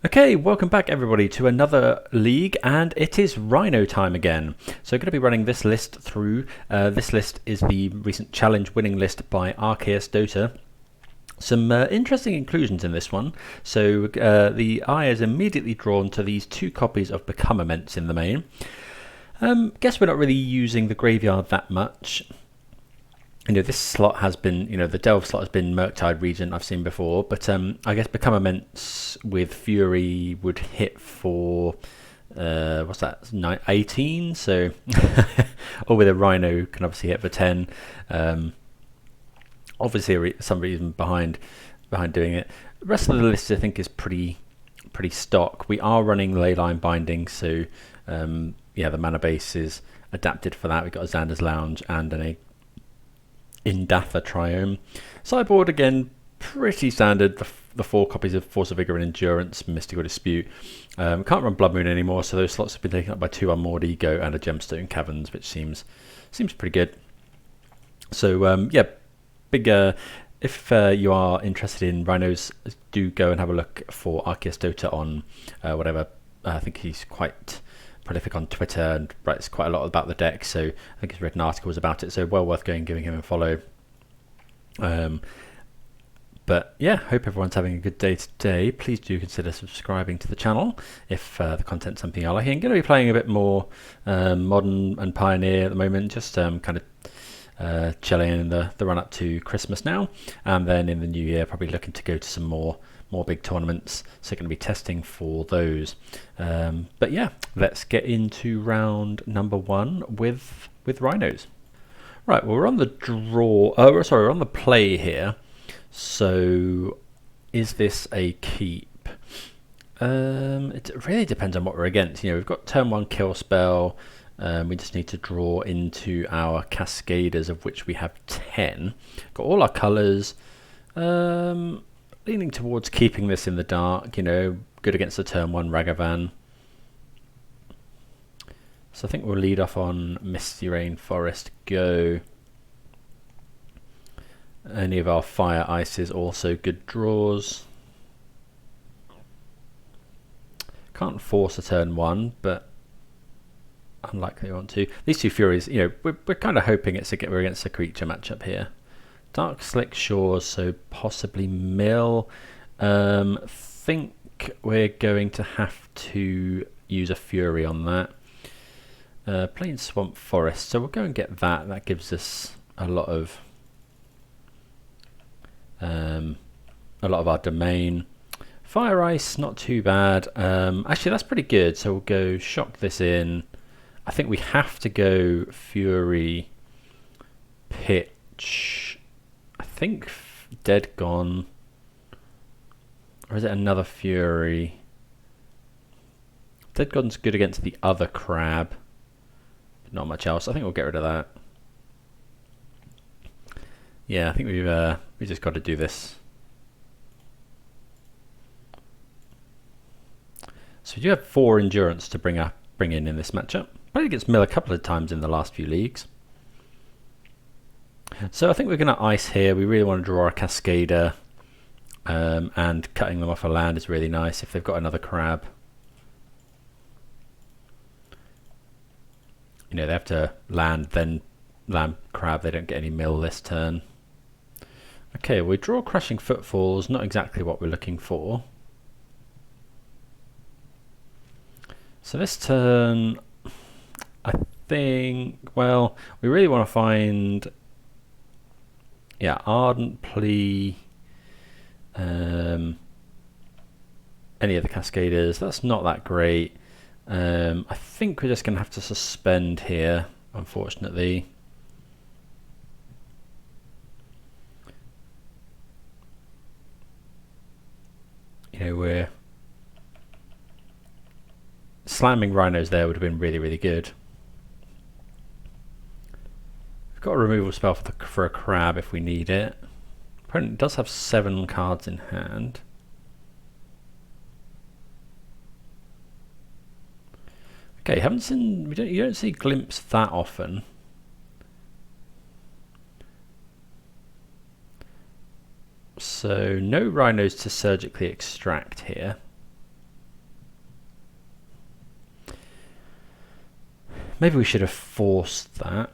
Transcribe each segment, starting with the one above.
Okay, welcome back everybody to another league, and it is Rhino time again. So I'm going to be running this list through. This list is the recent challenge winning list by ArchaeusDota. Some interesting inclusions in this one. So the eye is immediately drawn to these two copies of Become Immense in the main. Guess we're not really using the graveyard that much. This slot has been, the Delve slot has been Murktide Regent I've seen before, but I guess Become Immense with Fury would hit for, what's that, 18? So, or with a Rhino can obviously hit for 10. Obviously some reason behind doing it. The rest of the list I think is pretty stock. We are running Leyline Binding, so yeah, the mana base is adapted for that. We've got a Xander's Lounge and an Indatha Triome. Sideboard again, pretty standard. The four copies of Force of Vigor and Endurance, Mystical Dispute. Can't run Blood Moon anymore, so those slots have been taken up by two Unmoored Ego and a Gemstone Caverns, which seems pretty good. So yeah, big. If you are interested in Rhinos, do go and have a look for ArchaeusDota on whatever. I think he's quite prolific on Twitter and writes quite a lot about the deck, so I think he's written articles about it, so well worth going and giving him a follow. But yeah, hope everyone's having a good day today. Please do consider subscribing to the channel if the content's something you like. I'm going to be playing a bit more Modern and Pioneer at the moment, just kind of chilling in the run up to Christmas now, and then in the new year probably looking to go to some more big tournaments, so going to be testing for those. But yeah, let's get into round number one with Rhinos. Right, well, we're on the draw. We're on the play here. So, is this a keep? It really depends on what we're against. We've got turn one kill spell. We just need to draw into our Cascaders, of which we have 10. Got all our colours. Leaning towards keeping this in the dark, good against the turn one Ragavan. So I think we'll lead off on Misty Rain Forest Go. Any of our Fire Ices also good draws. Can't force a turn one, but unlikely want to. These two Furies, we're kind of hoping we're against a creature matchup here. Dark Slick Shores, so possibly mill. Think we're going to have to use a Fury on that. Plain Swamp Forest, so we'll go and get that. That gives us a lot of our domain. Fire Ice, not too bad. Actually, that's pretty good. So we'll go shock this in. I think we have to go Fury, Pitch. I think Dead Gone, or is it another Fury? Dead Gone's good against the other crab, but not much else. I think we'll get rid of that. Yeah, I think we just got to do this. So we do have 4 endurance to bring in this matchup. Played against Mill a couple of times in the last few leagues. So I think we're going to ice here. We really want to draw a Cascader, and cutting them off a land is really nice if they've got another crab. They have to land, then land crab. They don't get any mill this turn. Okay, we draw Crushing Footfalls, not exactly what we're looking for. So this turn, I think, well, we really want to find... Yeah, Ardent Plea, any of the Cascaders, that's not that great. I think we're just going to have to suspend here, unfortunately. We're slamming Rhinos there would have been really, really good. We've got a removal spell for a crab if we need it. Opponent does have 7 cards in hand. Okay, you don't see Glimpse that often. So no Rhinos to surgically extract here. Maybe we should have forced that.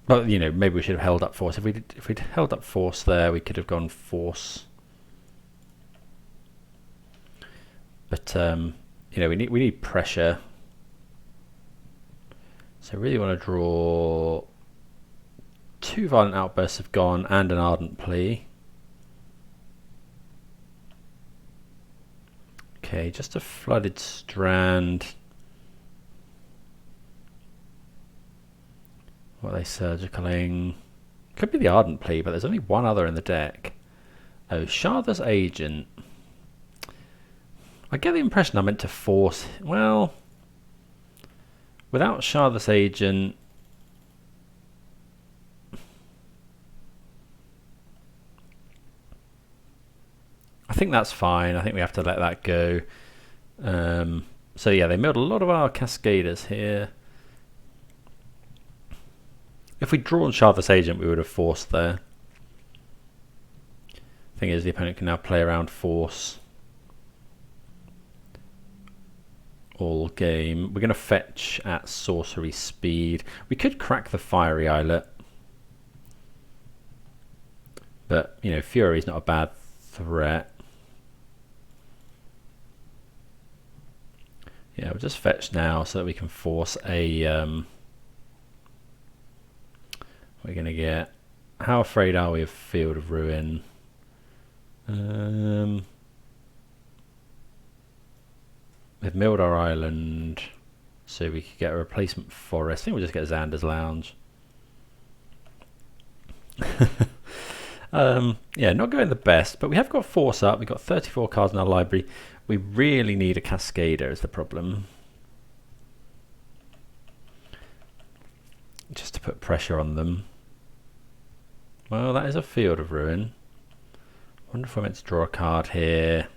But you know, maybe we should have held up force. If we'd held up force there, we could have gone force. But you know, we need pressure. So really want to draw 2 Violent Outbursts have gone and an Ardent Plea. Okay, just a Flooded Strand. What are they surgicaling? Could be the Ardent Plea, but there's only one other in the deck. Oh, Shard's Agent. I get the impression I meant to force. Well, without Shard's Agent, I think that's fine. I think we have to let that go. So yeah, they milled a lot of our Cascaders here. If we'd drawn Shard's Agent, we would have forced there. Thing is, the opponent can now play around force all game. We're going to fetch at sorcery speed. We could crack the Fiery Islet, but you know, Fury's not a bad threat. Yeah, we'll just fetch now so that we can force a we're going to get... How afraid are we of Field of Ruin? We've milled our island, so we could get a replacement forest. I think we'll just get Xander's Lounge. Yeah, not going the best, but we have got force up. We've got 34 cards in our library. We really need a Cascader is the problem. Just to put pressure on them. Well, that is a Field of Ruin. Wonder if we're meant to draw a card here.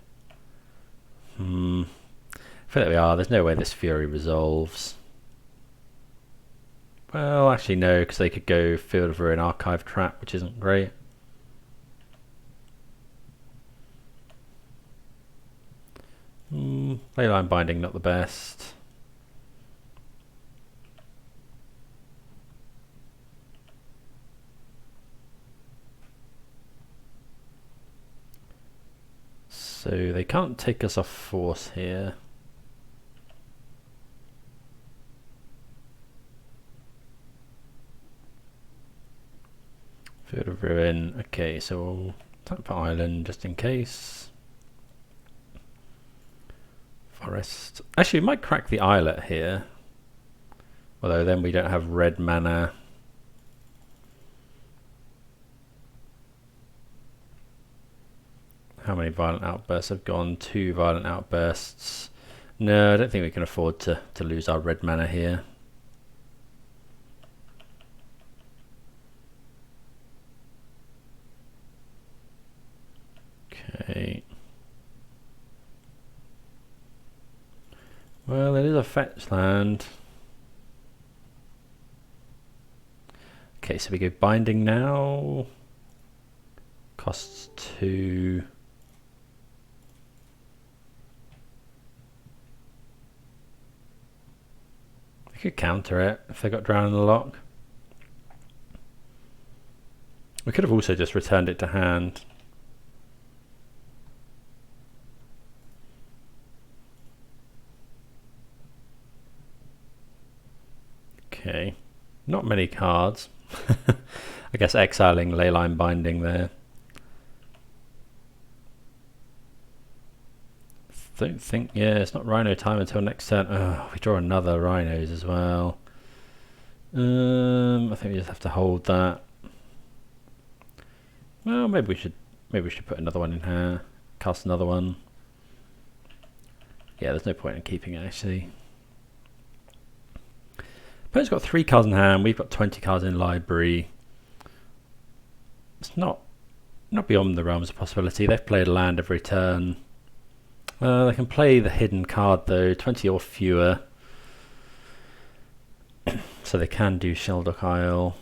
I feel like we are. There's no way this Fury resolves. Well, actually no, because they could go Field of Ruin, Archive Trap, which isn't great. Leyline Binding, not the best. So they can't take us off force here. Field of Ruin. Okay, so we'll tap for Island just in case. Forest. Actually, we might crack the Islet here. Although then we don't have red mana. How many Violent Outbursts have gone? 2 Violent Outbursts. No, I don't think we can afford to lose our red mana here. Okay. Well, it is a fetch land. Okay, so we go Binding now. Costs 2. We could counter it if they got Drown in the Lock. We could have also just returned it to hand. Okay, not many cards. I guess exiling Leyline Binding there. Don't think, yeah, it's not Rhino time until next turn. Oh, we draw another Rhinos as well. I think we just have to hold that. Well, maybe we should put another one in here. Cast another one. Yeah, there's no point in keeping it actually. Opponent's got 3 cards in hand. We've got 20 cards in library. It's not beyond the realms of possibility. They've played a land every turn. They can play the hidden card though, 20 or fewer. So they can do Sheldock Isle.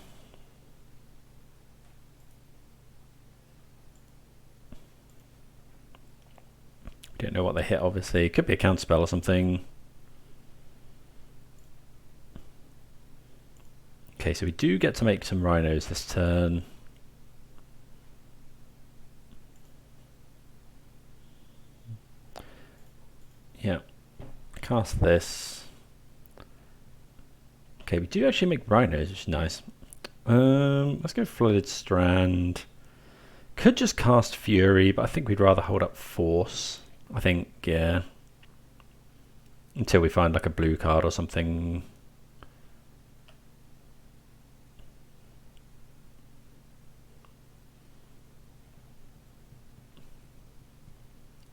Don't know what they hit obviously. Could be a counterspell or something. Okay, so we do get to make some Rhinos this turn. Yeah, cast this. Okay, we do actually make Rhinos, which is nice. Let's go Flooded Strand. Could just cast Fury, but I think we'd rather hold up Force. I think, yeah. Until we find like a blue card or something.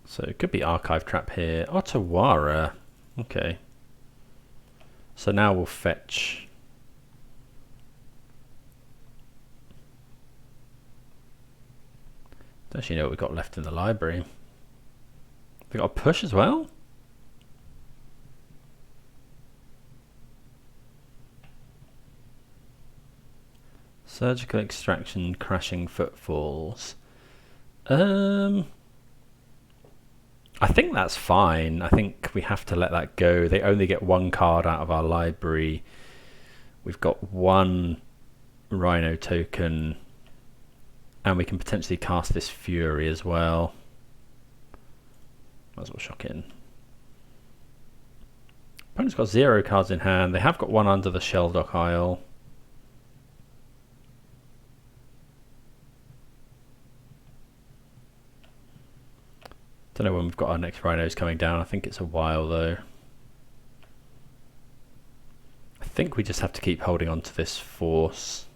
So it could be Archive Trap here. Otawara. Okay. So now we'll fetch. Don't actually know what we've got left in the library. We got a push as well? Surgical Extraction, Crashing Footfalls. I think that's fine. I think we have to let that go. They only get one card out of our library. We've got one Rhino token, and we can potentially cast this Fury as well. Might as well shock in. Opponent's got 0 cards in hand. They have got one under the Shelldock Isle. Don't know when we've got our next Rhinos coming down. I think it's a while though. I think we just have to keep holding on to this Force.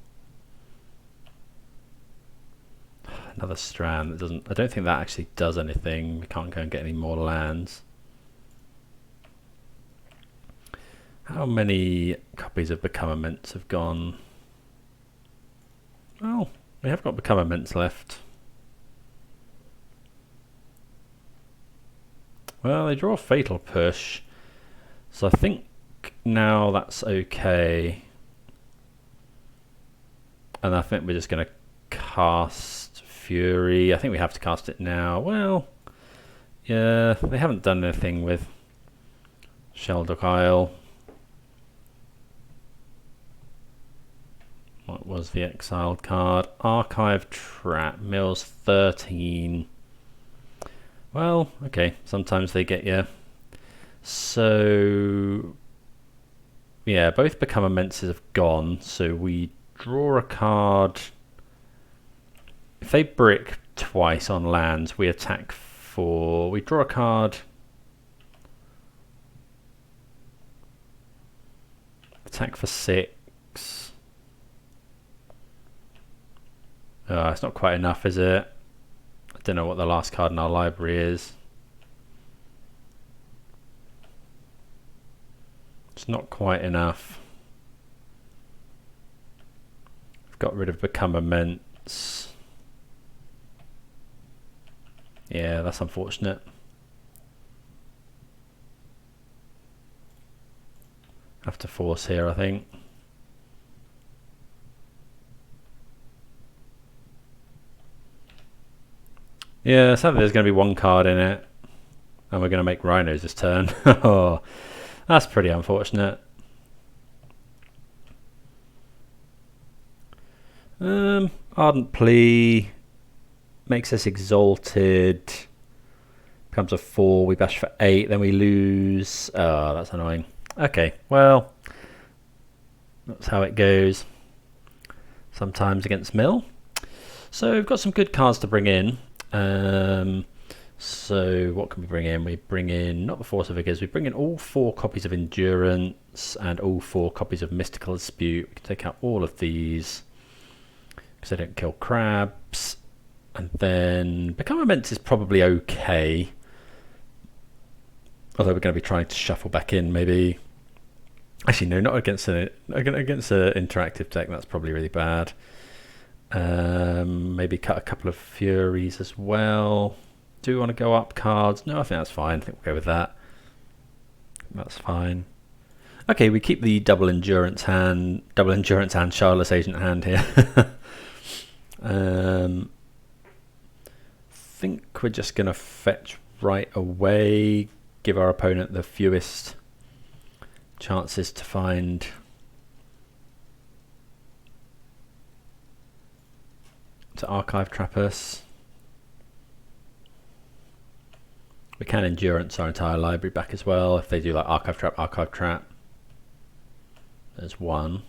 Another Strand that doesn't. I don't think that actually does anything. We can't go and get any more lands. How many copies of Become Immense have gone? Well, we have got Become Immense left. Well, they draw a Fatal Push, so I think now that's okay. And I think we're just going to cast Fury. I think we have to cast it now. Well, yeah, they haven't done anything with Shelldock Isle. What was the exiled card? Archive Trap, mills 13. Well, okay, sometimes they get you. So, yeah, both Become Immenses have gone, so we draw a card. If they brick twice on lands, we attack for... We draw a card. Attack for 6. It's not quite enough, is it? I don't know what the last card in our library is. It's not quite enough. I've got rid of Become Immense. Yeah, that's unfortunate. Have to force here, I think. Yeah, sadly there's going to be one card in it, and we're going to make Rhinos this turn. Oh, that's pretty unfortunate. Ardent Plea makes us exalted. Becomes a 4. We bash for 8, then we lose. Oh, that's annoying. Okay, well, that's how it goes. Sometimes against Mill. So we've got some good cards to bring in. So what can we bring in? We bring in, not the Force of Vigors, we bring in all 4 copies of Endurance and all 4 copies of Mystical Dispute. We can take out all of these because they don't kill crabs. And then Become Immense is probably okay. Although we're going to be trying to shuffle back in maybe. Actually no, not against an interactive deck, that's probably really bad. Maybe cut a couple of Furies as well. Do we want to go up cards? No, I think that's fine. I think we'll go with that. That's fine. Okay, we keep the double endurance and Charlotte's Agent hand here. Think we're just gonna fetch right away. Give our opponent the fewest chances to find to archive trap us. We can endurance our entire library back as well if they do like archive trap, archive trap. There's one.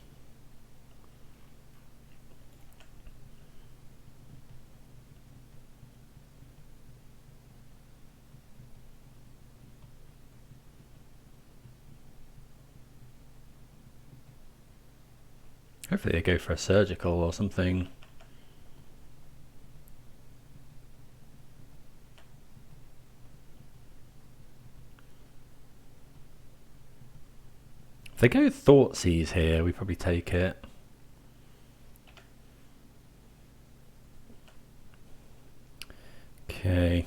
Hopefully they go for a surgical or something. If they go Thoughtseize here, we probably take it. Okay.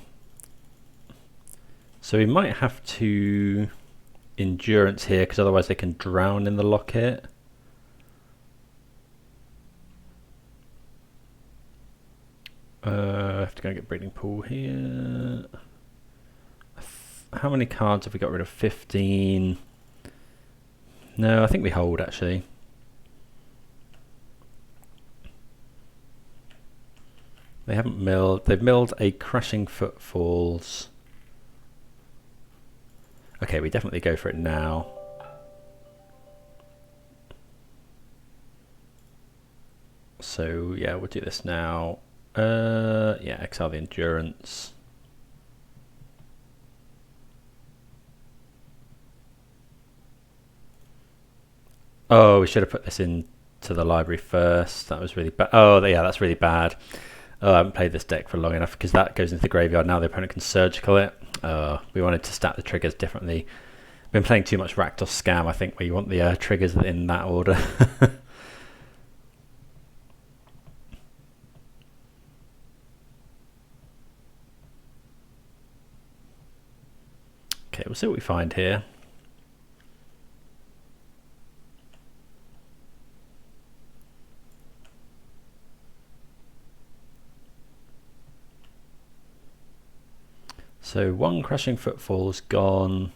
So we might have to endurance here because otherwise they can drown in the locket. I have to go get breeding pool here. How many cards have we got rid of? 15. No, I think we hold actually. They haven't milled. They've milled a Crashing Footfalls. Okay, we definitely go for it now. So yeah, we'll do this now. Yeah, exile the endurance. Oh, we should have put this into the library first. That was really bad. Oh, yeah, that's really bad. Oh, I haven't played this deck for long enough because that goes into the graveyard. Now the opponent can surgical it. We wanted to stack the triggers differently. Been playing too much Rakdos Scam, I think, where you want the triggers in that order. Okay, we'll see what we find here. So one Crashing Footfall's gone.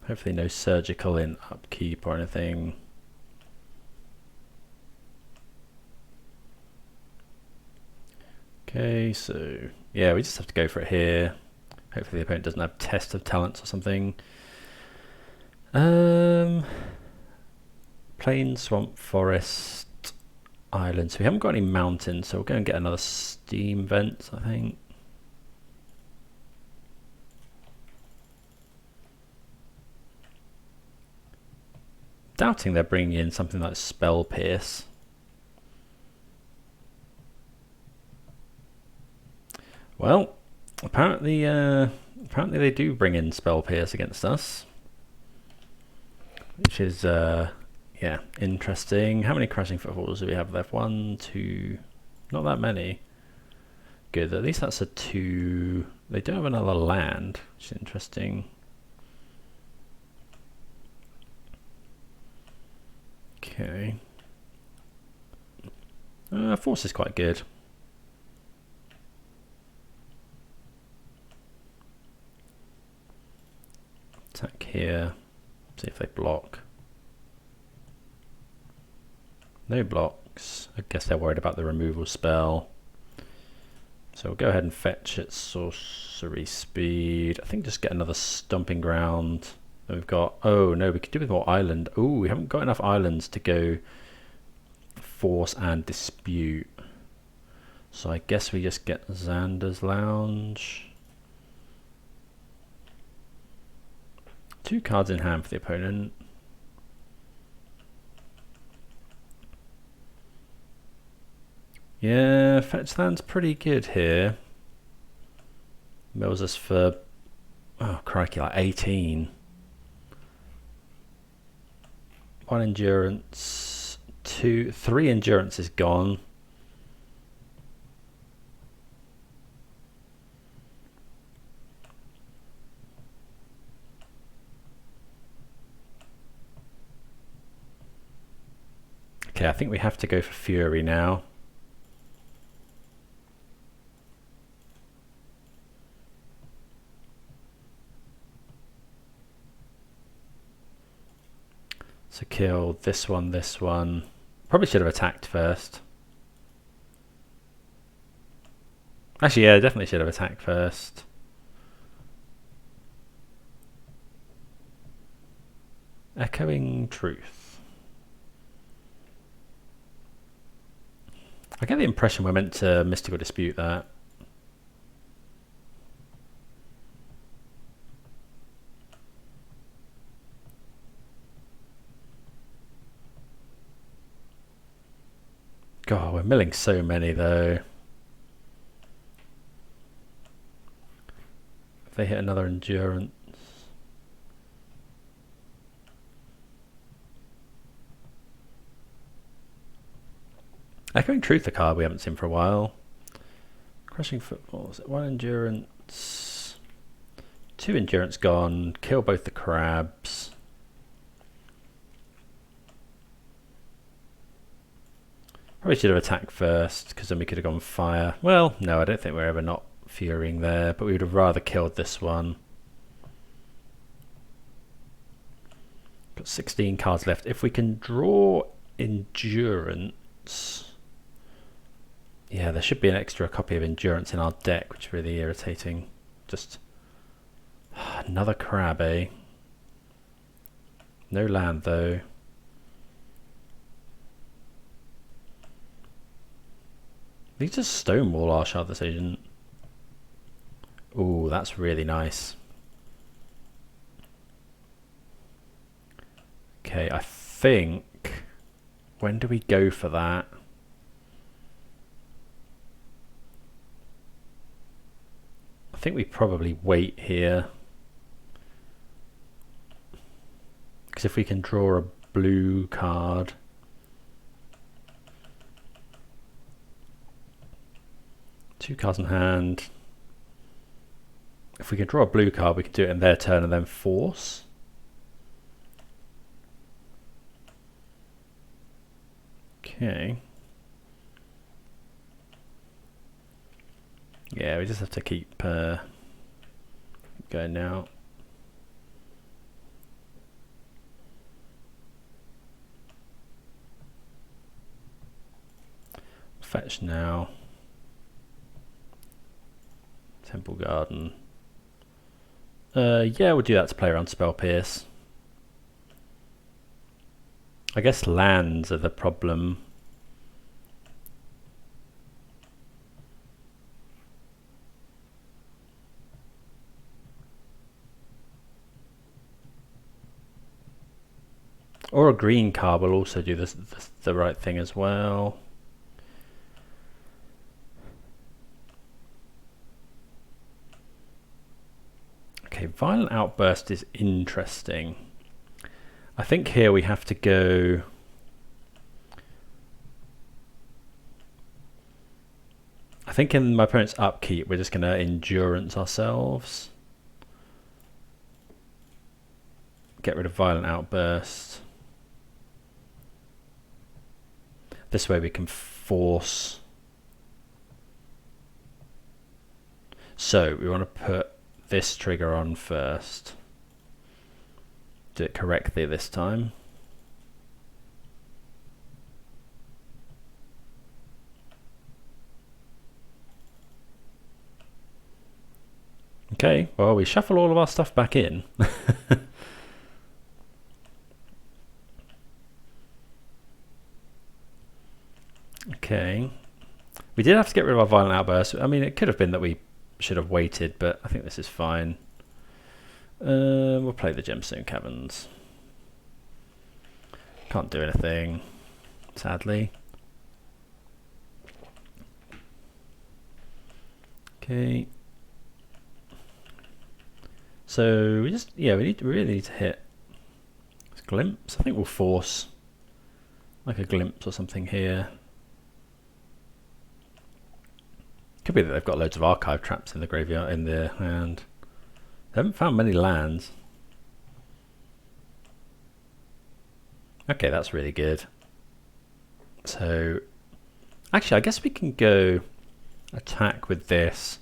Hopefully no surgical in upkeep or anything. Okay, so yeah, we just have to go for it here. Hopefully the opponent doesn't have Test of Talents or something. Plain, swamp, forest, island. So we haven't got any mountains, so we'll go and get another steam vents, I think. Doubting they're bringing in something like Spell Pierce. Well, apparently they do bring in Spell Pierce against us, which is yeah, interesting. How many Crashing Footfalls do we have left? 1, 2, not that many. Good, at least that's a 2. They do have another land, which is interesting. Okay. Force is quite good. Attack here. See if they block. No blocks. I guess they're worried about the removal spell. So we'll go ahead and fetch its sorcery speed. I think just get another stomping ground. Then we've got, oh no, we could do with more island. Oh, we haven't got enough islands to go force and dispute. So I guess we just get Xander's Lounge. 2 cards in hand for the opponent. Yeah, fetch land's pretty good here. Mills us for, oh crikey, like 18. 1 endurance, 3 endurance is gone. Okay, I think we have to go for Fury now. So kill this one, this one. Probably should have attacked first. Actually, yeah, definitely should have attacked first. Echoing Truth. I get the impression we're meant to Mystical Dispute that. God, we're milling so many though. If they hit another Endurance. Echoing Truth, a card we haven't seen for a while. Crushing Footfalls. 1 Endurance. 2 Endurance gone. Kill both the crabs. Probably should have attacked first, because then we could have gone fire. Well, no, I don't think we're ever not furying there, but we would have rather killed this one. Got 16 cards left. If we can draw Endurance... Yeah, there should be an extra copy of Endurance in our deck, which is really irritating. Just... another crab, eh? No land, though. They just stonewall our Shardless Agent. Ooh, that's really nice. Okay, I think... When do we go for that? I think we probably wait here. Because if we can draw a blue card... Two cards in hand. If we can draw a blue card, we can do it in their turn and then force. Okay. Yeah, we just have to keep going now. Fetch now. Temple Garden. Yeah, we'll do that to play around Spell Pierce. I guess lands are the problem. Or a green card will also do the right thing as well. Okay, Violent Outburst is interesting. I think here we have to go... I think in my opponent's upkeep, we're just going to Endurance ourselves. Get rid of Violent Outburst. This way we can force. So we want to put this trigger on first. Do it correctly this time. Okay, well, we shuffle all of our stuff back in. Okay. We did have to get rid of our Violent Outburst. I mean, it could have been that we should have waited, but I think this is fine. We'll play the Gemstone Caverns. Can't do anything, sadly. Okay. So we just, yeah, we really need to hit this Glimpse. I think we'll force like a Glimpse or something here. Could be that they've got loads of archive traps in the graveyard, in their hand. They haven't found many lands. Okay, that's really good. So, actually, I guess we can go attack with this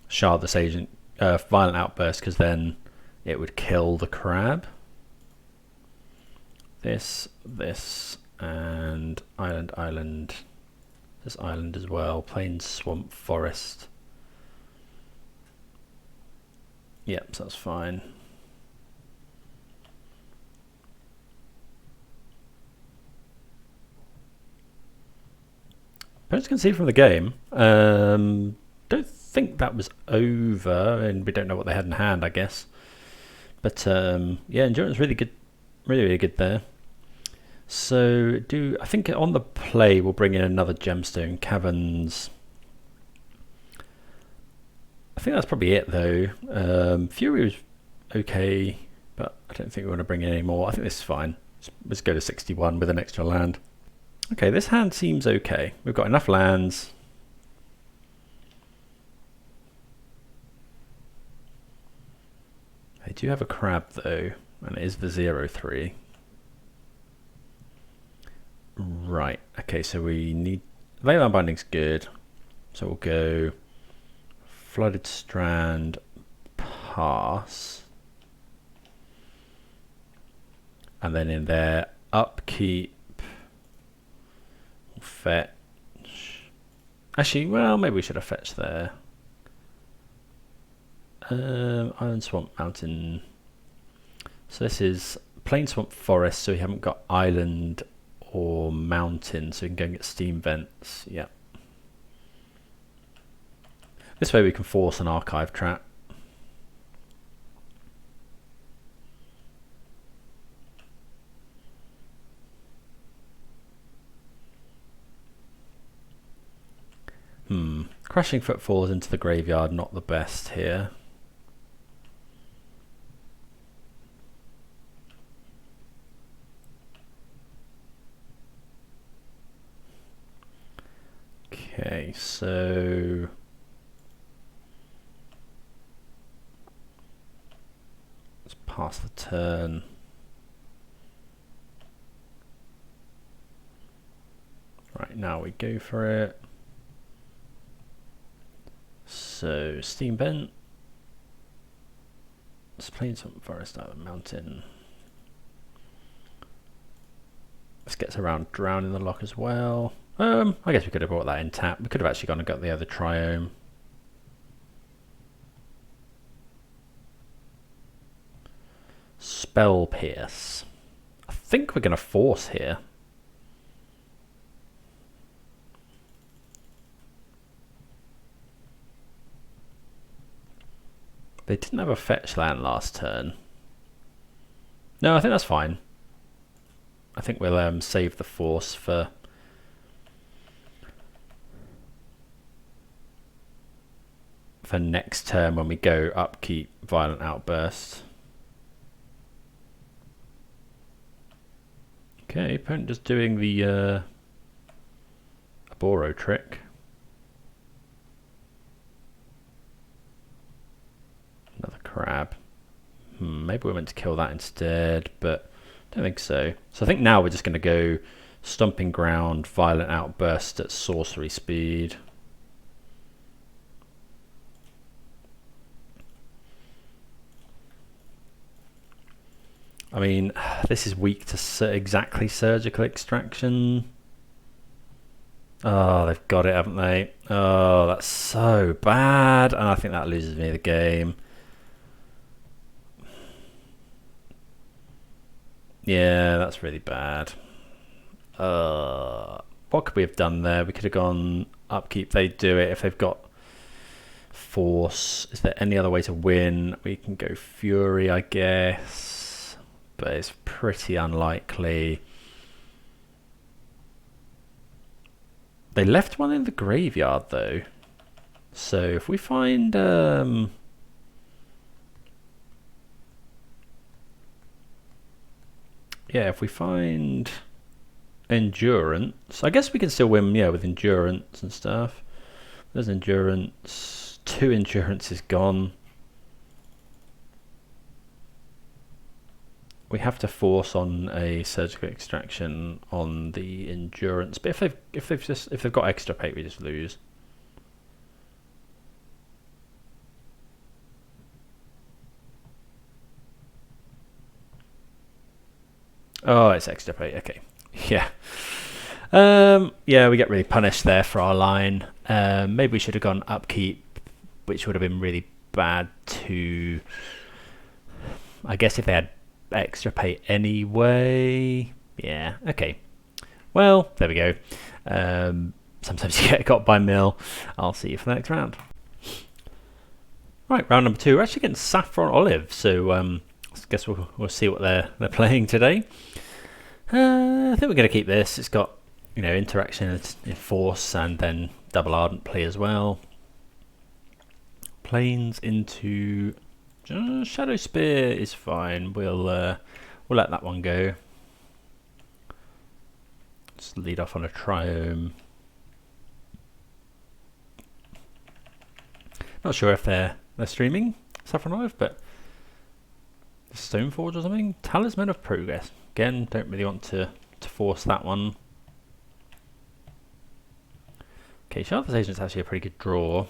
Shardless Agent, Violent Outburst, because then it would kill the crab. this, and island. This island as well. Plain, swamp, forest. Yep, so that's fine. As you can see from the game, don't think that was over, and we don't know what they had in hand, I guess. But yeah, endurance really good, really good there. So I think on the play we'll bring in another gemstone, caverns. I think that's probably it though. Fury was okay, but I don't think we want to bring in any more. I think this is fine. Let's go to 61 with an extra land. Okay, this hand seems okay. We've got enough lands. They do have a crab though, and it is the 0/3. Right, okay, so we need... Leyline Binding's good. So we'll go Flooded Strand, pass. And then in there, upkeep, fetch. Actually, well, maybe we should have fetched there. Island, Swamp, Mountain. So this is Plain, Swamp, Forest, so we haven't got island or mountain, so we can go and get steam vents. Yeah. This way we can force an archive trap. Crashing Footfalls into the graveyard, not the best here. Okay, so let's pass the turn. Right, now we go for it. So steam vent. Let's play some forest out of the mountain. This gets around drown in the lock as well. I guess we could have brought that in tap. We could have actually gone and got the other triome. Spell Pierce. I think we're going to force here. They didn't have a fetch land last turn. No, I think that's fine. I think we'll save the force for next turn when we go upkeep, violent outburst. Okay, opponent just doing the Aboro trick. Another crab. Maybe we meant to kill that instead, but I don't think so. So I think now we're just going to go Stomping Ground, Violent Outburst at sorcery speed. I mean, this is weak to exactly Surgical Extraction. Oh, they've got it, haven't they? Oh, that's so bad. And I think that loses me the game. Yeah, that's really bad. What could we have done there? We could have gone upkeep. They do it if they've got force. Is there any other way to win? We can go Fury, I guess, but it's pretty unlikely. They left one in the graveyard though, so if we find yeah, if we find endurance, I guess we can still win, yeah, with endurance and stuff. There's endurance. 2 endurance is gone. We have to force on a surgical extraction on the endurance, but if they've got extra pay, we just lose. Oh, it's extra play. Okay. Yeah. Yeah, we get really punished there for our line. Maybe we should have gone upkeep, which would have been really bad to... I guess if they had extra pay anyway. Yeah, okay. Well, there we go. Sometimes you get got by mill. I'll see you for the next round. Right, round number 2. We're actually getting Saffron Olive, so I guess we'll see what they're playing today. I think we're going to keep this. It's got, you know, interaction in force and then double ardent play as well. Planes into Shadow Spear is fine. We'll let that one go. Just lead off on a Triome. Not sure if they're streaming Saffron Olive, but Stoneforge or something. Talisman of Progress. Again, don't really want to force that one. Okay, Charlotte's Agent's actually a pretty good draw.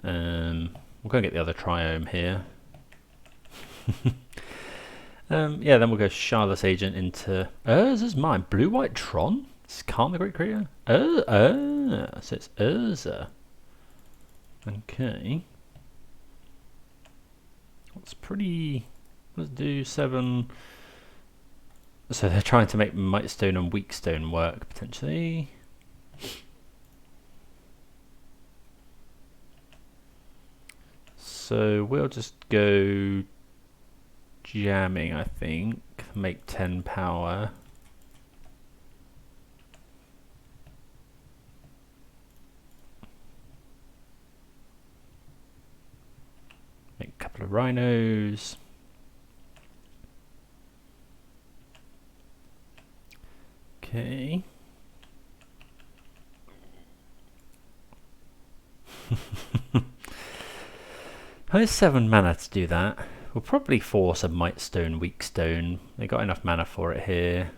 We'll go and get the other Triome here. Yeah, then we'll go Charlotte's Agent into Urza's Mine. Blue-white Tron? Calm the Great Creator? So it's Urza. Okay. That's pretty... Let's do 7... So they're trying to make Mightstone and Weakstone work, potentially. So we'll just go jamming, I think. Make 10 power. Make a couple of Rhinos. Okay. There's 7 mana to do that. We'll probably force a Mightstone, Weakstone. They got enough mana for it here.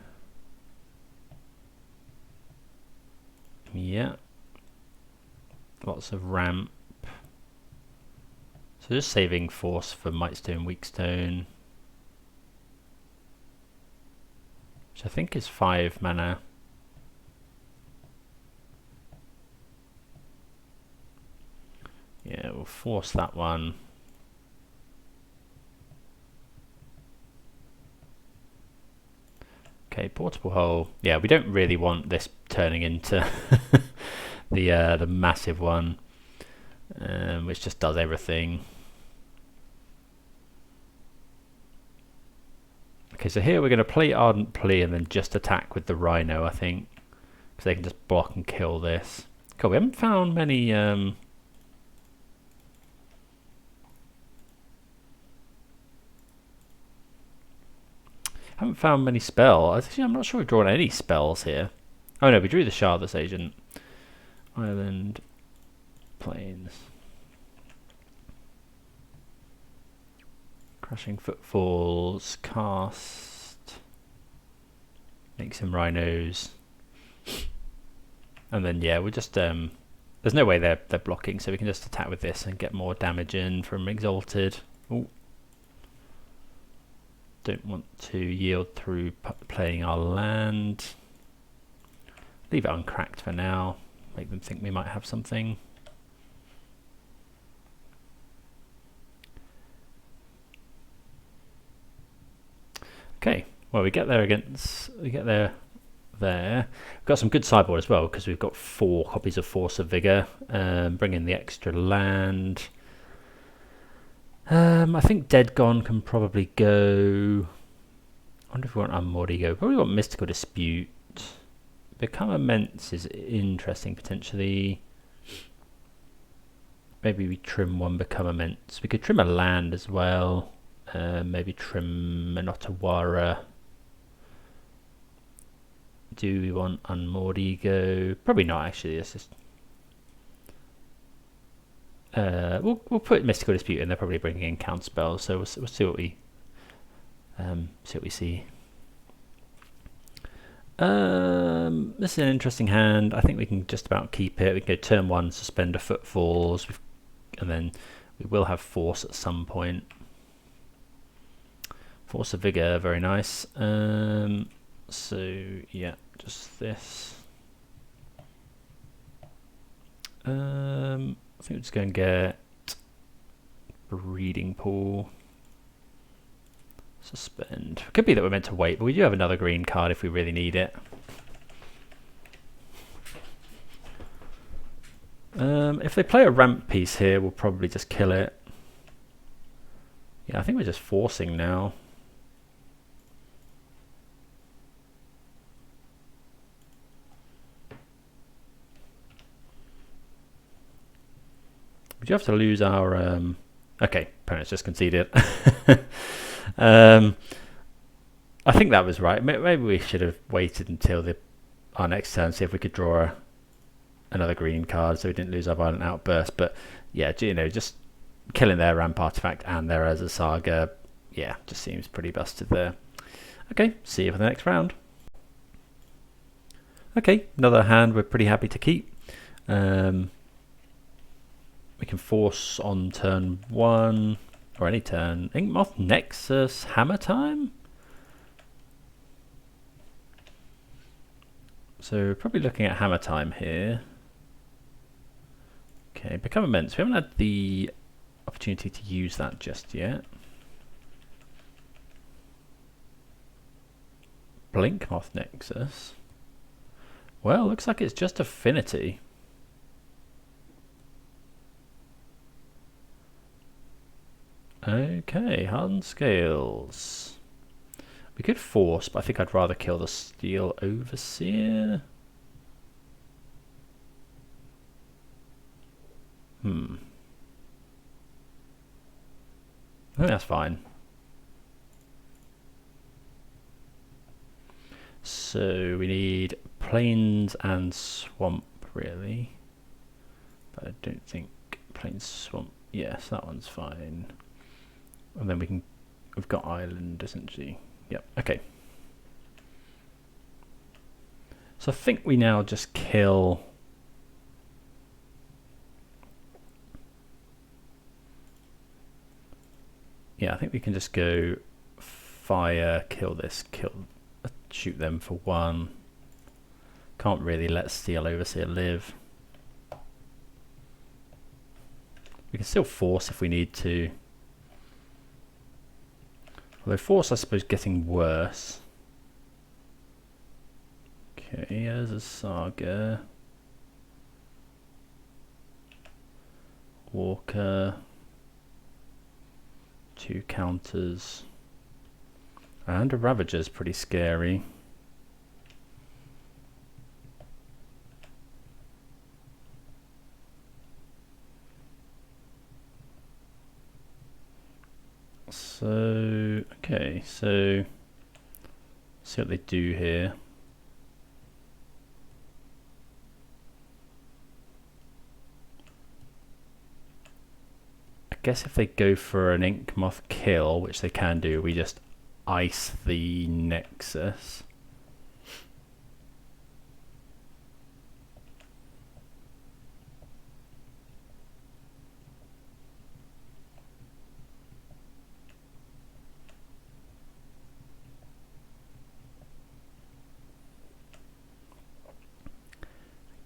Yeah. Lots of ramp. So just saving force for Mightstone, Weakstone. Which I think is 5 mana. Yeah, we'll force that one. Okay, portable hole. Yeah, we don't really want this turning into the massive one, which just does everything. Okay, so here we're going to play Ardent Plea and then just attack with the Rhino, I think, because they can just block and kill this. Cool, we haven't found many... haven't found many spells. Actually, I'm not sure we've drawn any spells here. Oh no, we drew the Shardless Agent. Island, Plains. Crashing Footfalls, cast. Make some Rhinos. And then yeah, we'll just there's no way they're blocking, so we can just attack with this and get more damage in from Exalted. Ooh. Don't want to yield through playing our land. Leave it uncracked for now. Make them think we might have something. Okay, well we get there there. We've got some good sideboard as well because we've got 4 copies of Force of Vigor. Bring in the extra land. I think Dead Gone can probably go. I wonder if we want Unmordy go. Probably want Mystical Dispute. Become Immense is interesting potentially. Maybe we trim 1 Become Immense. We could trim a land as well. Maybe trim an Otawara. Do we want Unmordy go? Probably not actually. It's just. We'll put Mystical Dispute in. They're probably bringing in counter spells, so we'll see what we see. This is an interesting hand. I think we can just about keep it. We can go turn 1, suspend a Footfalls, and then we will have force at some point. Force of Vigor, very nice. So yeah, just this. I think we're just going to get Breeding Pool. Suspend. Could be that we're meant to wait, but we do have another green card if we really need it. If they play a ramp piece here, we'll probably just kill it. Yeah, I think we're just forcing now. We do have to lose our... okay, opponent's just conceded. I think that was right. Maybe we should have waited until our next turn, see if we could draw another green card so we didn't lose our Violent Outburst. But yeah, you know, just killing their ramp artifact and their Urza Saga, yeah, just seems pretty busted there. Okay, see you for the next round. Okay, another hand we're pretty happy to keep. We can force on turn 1, or any turn. Inkmoth Nexus, Hammer Time? So probably looking at Hammer Time here. Okay, Become Immense. We haven't had the opportunity to use that just yet. Blinkmoth Nexus. Well, looks like it's just Affinity. Okay, Hardened Scales. We could force, but I think I'd rather kill the Steel Overseer. I think that's fine. So we need Plains and Swamp, really. But I don't think Plains Swamp. Yes, that one's fine. And then we've got Island, essentially. Yep, okay. So I think we now just kill... Yeah, I think we can just go fire, kill this, shoot them for 1. Can't really let Steel Overseer live. We can still force if we need to. Although force, I suppose, getting worse. Okay, here's a Saga. Walker. 2 counters. And a Ravager's pretty scary. So, okay, so see what they do here. I guess if they go for an Inkmoth kill, which they can do, we just ice the Nexus.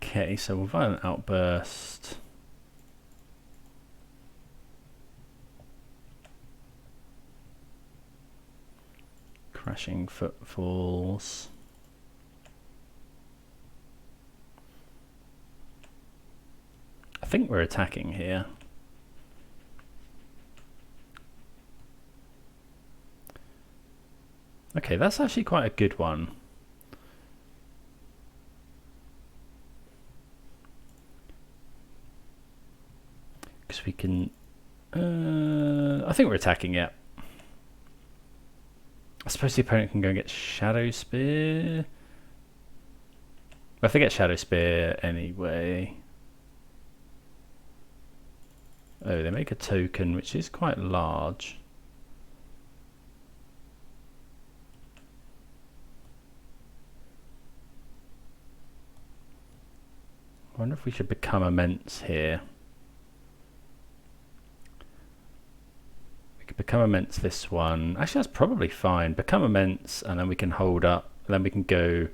Okay, so we'll Violent Outburst. Crashing Footfalls. I think we're attacking here. Okay, that's actually quite a good one. Because we can... I think we're attacking it. I suppose the opponent can go and get Shadow Spear. Well, if they get Shadow Spear anyway... Oh, they make a token, which is quite large. I wonder if we should become immense here. We could become immense this one. Actually, that's probably fine. Become immense, and then we can hold up. And then we can go.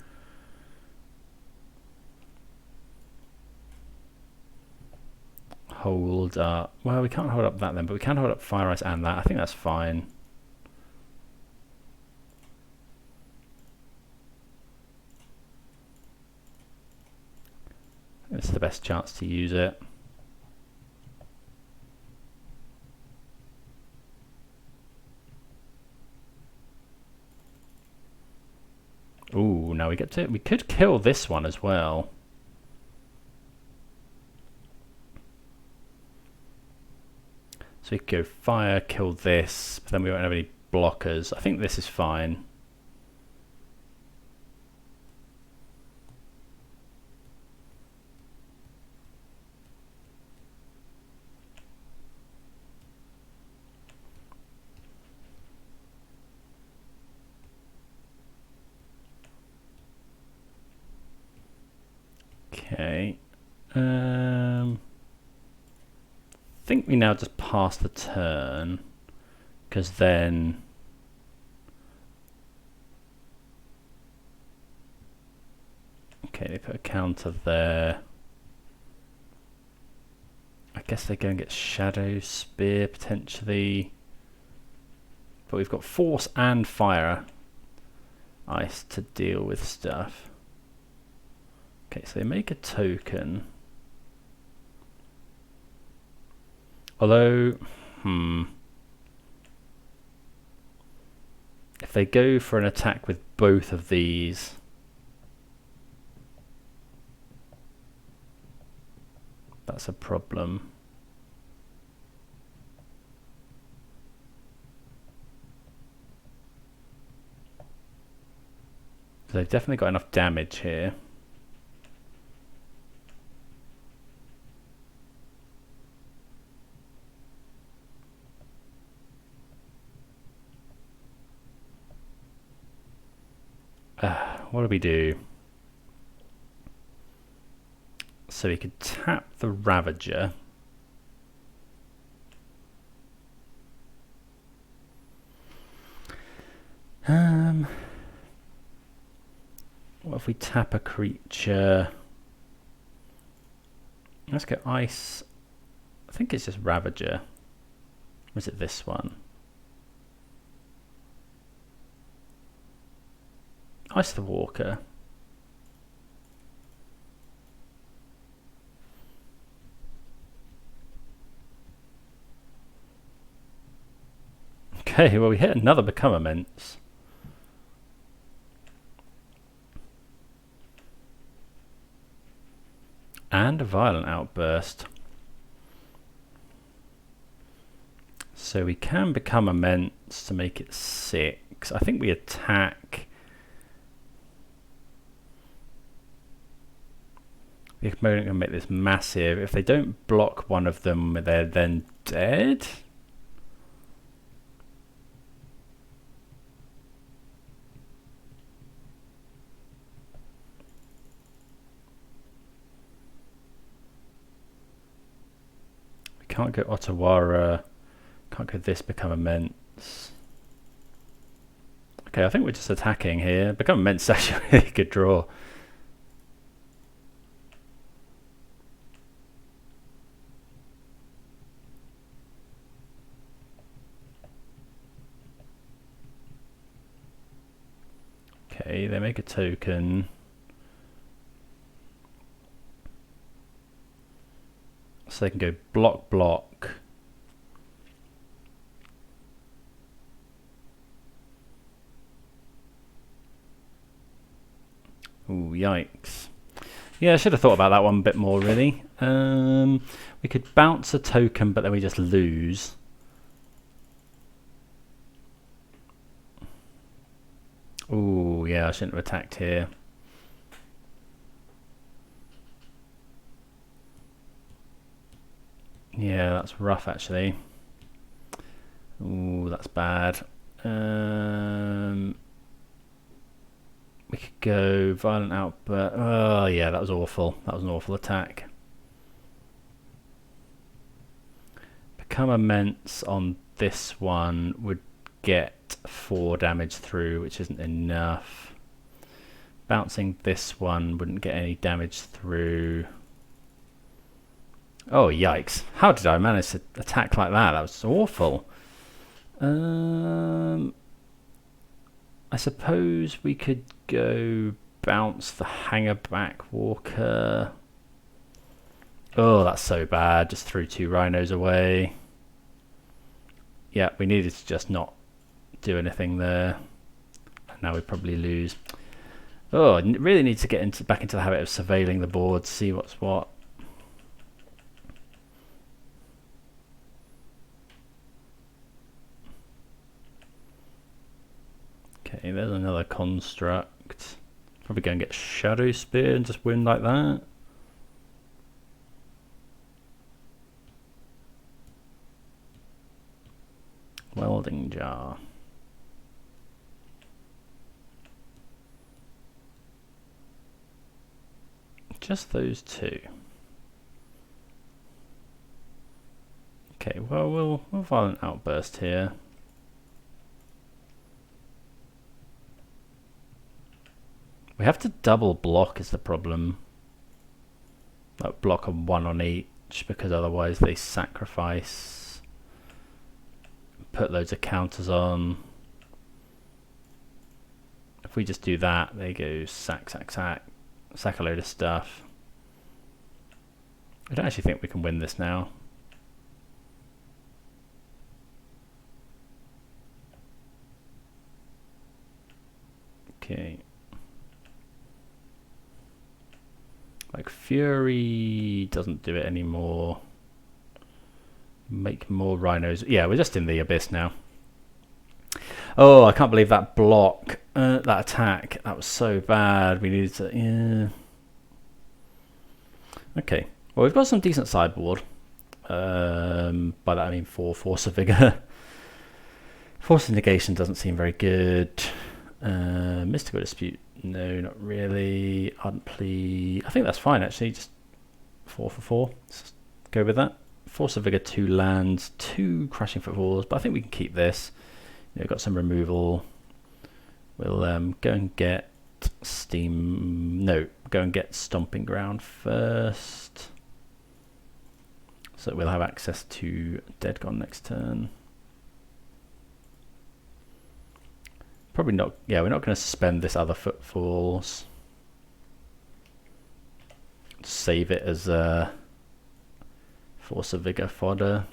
Hold up. Well, we can't hold up that then, but we can hold up Fire Ice and that. I think that's fine. It's the best chance to use it. Ooh, now we get to. We could kill this one as well. So we could go fire, kill this, but then we won't have any blockers. I think this is fine. Okay. I think we now just pass the turn, because then okay, they put a counter there. I guess they go and get Shadow Spear potentially, but we've got Force and Fire Ice to deal with stuff. Okay, so they make a token. Although, if they go for an attack with both of these, that's a problem. So they've definitely got enough damage here. What do we do? So we could tap the Ravager. What if we tap a creature? Let's go Ice. I think it's just Ravager. Or is it this one? Ice the Walker. Okay, well we hit another Become Immense. And a Violent Outburst. So we can become immense to make it 6. I think we attack. The opponent can make this massive. If they don't block one of them, they're then dead. We can't go Otawara. Can't go this, become immense. Okay, I think we're just attacking here. Become immense is actually a really good draw. Okay, they make a token. So they can go block, block. Ooh, yikes. Yeah, I should have thought about that one a bit more, really. We could bounce a token, but then we just lose. Ooh, yeah, I shouldn't have attacked here. Yeah, that's rough, actually. Ooh, that's bad. We could go Violent Outburst. Oh, yeah, that was awful. That was an awful attack. Become immense on this one would get 4 damage through, which isn't enough. Bouncing this one wouldn't get any damage through. Oh, yikes. How did I manage to attack like that? That was awful. I suppose we could go bounce the hanger back walker. Oh, that's so bad. Just threw 2 rhinos away. Yeah, we needed to just not do anything there. Now we probably lose. Oh, I really need to get back into the habit of surveilling the board, see what's what. Okay, there's another construct. Probably go and get Shadow Spear and just win like that. Welding jar. Just those 2. Okay, well, we'll Violent Outburst here. We have to double block is the problem. Like block a 1 on each, because otherwise they sacrifice. Put loads of counters on. If we just do that, they go sack, sack, sack. Sack a load of stuff. I don't actually think we can win this now. Okay. Like Fury doesn't do it anymore. Make more rhinos. Yeah, we're just in the abyss now. Oh, I can't believe that block, that attack. That was so bad. We needed to, yeah. Okay, well, we've got some decent sideboard. By that I mean 4 Force of Vigor. Force of Negation doesn't seem very good. Mystical Dispute, no, not really. Ardent Plea, I think that's fine actually. Just 4 for 4. Let's just go with that. Force of Vigor, 2 lands, 2 Crashing Footfalls, but I think we can keep this. You know, got some removal. We'll go and get Steam. No, go and get Stomping Ground first. So we'll have access to Dead Gone next turn. Probably not. Yeah, we're not going to suspend this other Footfalls. Save it as a Force of Vigor fodder.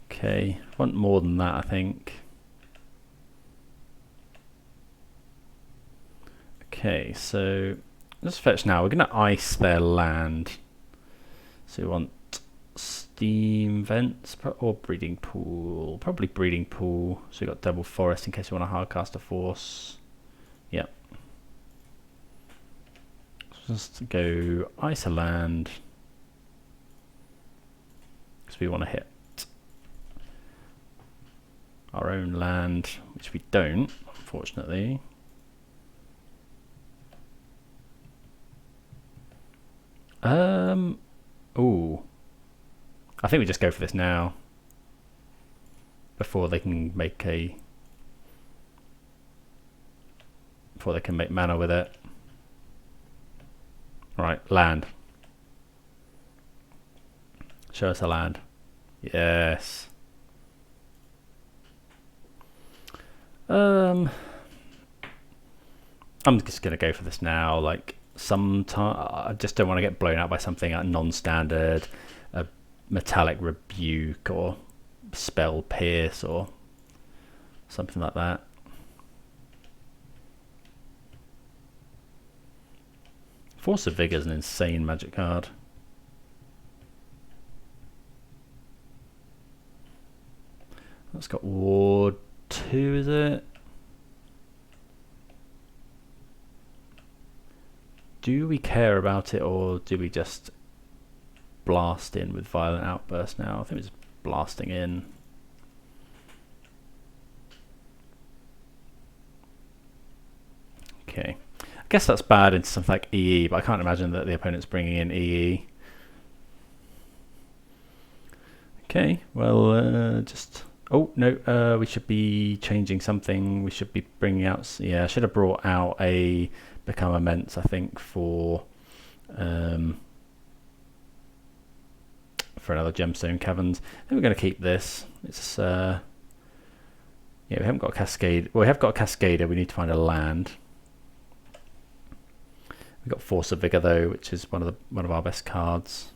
Okay, want more than that, I think. Okay, so let's fetch now. We're going to ice their land. So we want Steam Vents or Breeding Pool. Probably Breeding Pool. So we got double Forest in case we want to hardcast a Force. Yep. Just go ice a land. Because we want to hit our own land, which we don't, unfortunately. Ooh. I think we just go for this now. Before they can make mana with it. Right, land. Show us a land. Yes. I'm just gonna go for this now. Like sometime, I just don't want to get blown out by something non-standard, a Metallic Rebuke or Spell Pierce or something like that. Force of Vigor is an insane magic card. That's got Ward 2, is it? Do we care about it, or do we just blast in with Violent Outburst now? I think we're just blasting in. Okay. I guess that's bad into something like EE, but I can't imagine that the opponent's bringing in EE. Okay, well, just... Oh, no, we should be changing something. We should be bringing out... Yeah, I should have brought out a Become Immense, I think, for another Gemstone Caverns. I think we're going to keep this. It's... yeah, we haven't got a Cascade. Well, we have got a Cascader. We need to find a land. We've got Force of Vigor, though, which is one of our best cards.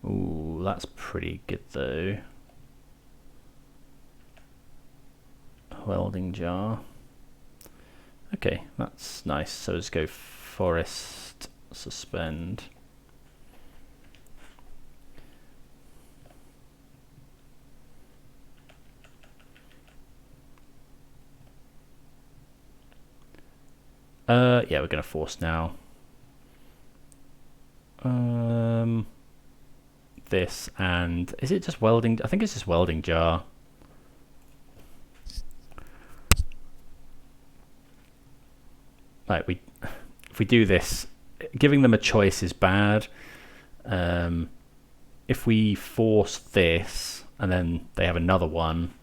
Ooh, that's pretty good, though. Welding Jar. Okay, that's nice. So let's go Forest, Suspend. Yeah, we're going to Force now. This, and is it just Welding? I think it's just Welding Jar. Like, if we do this, giving them a choice is bad. If we force this and then they have another one,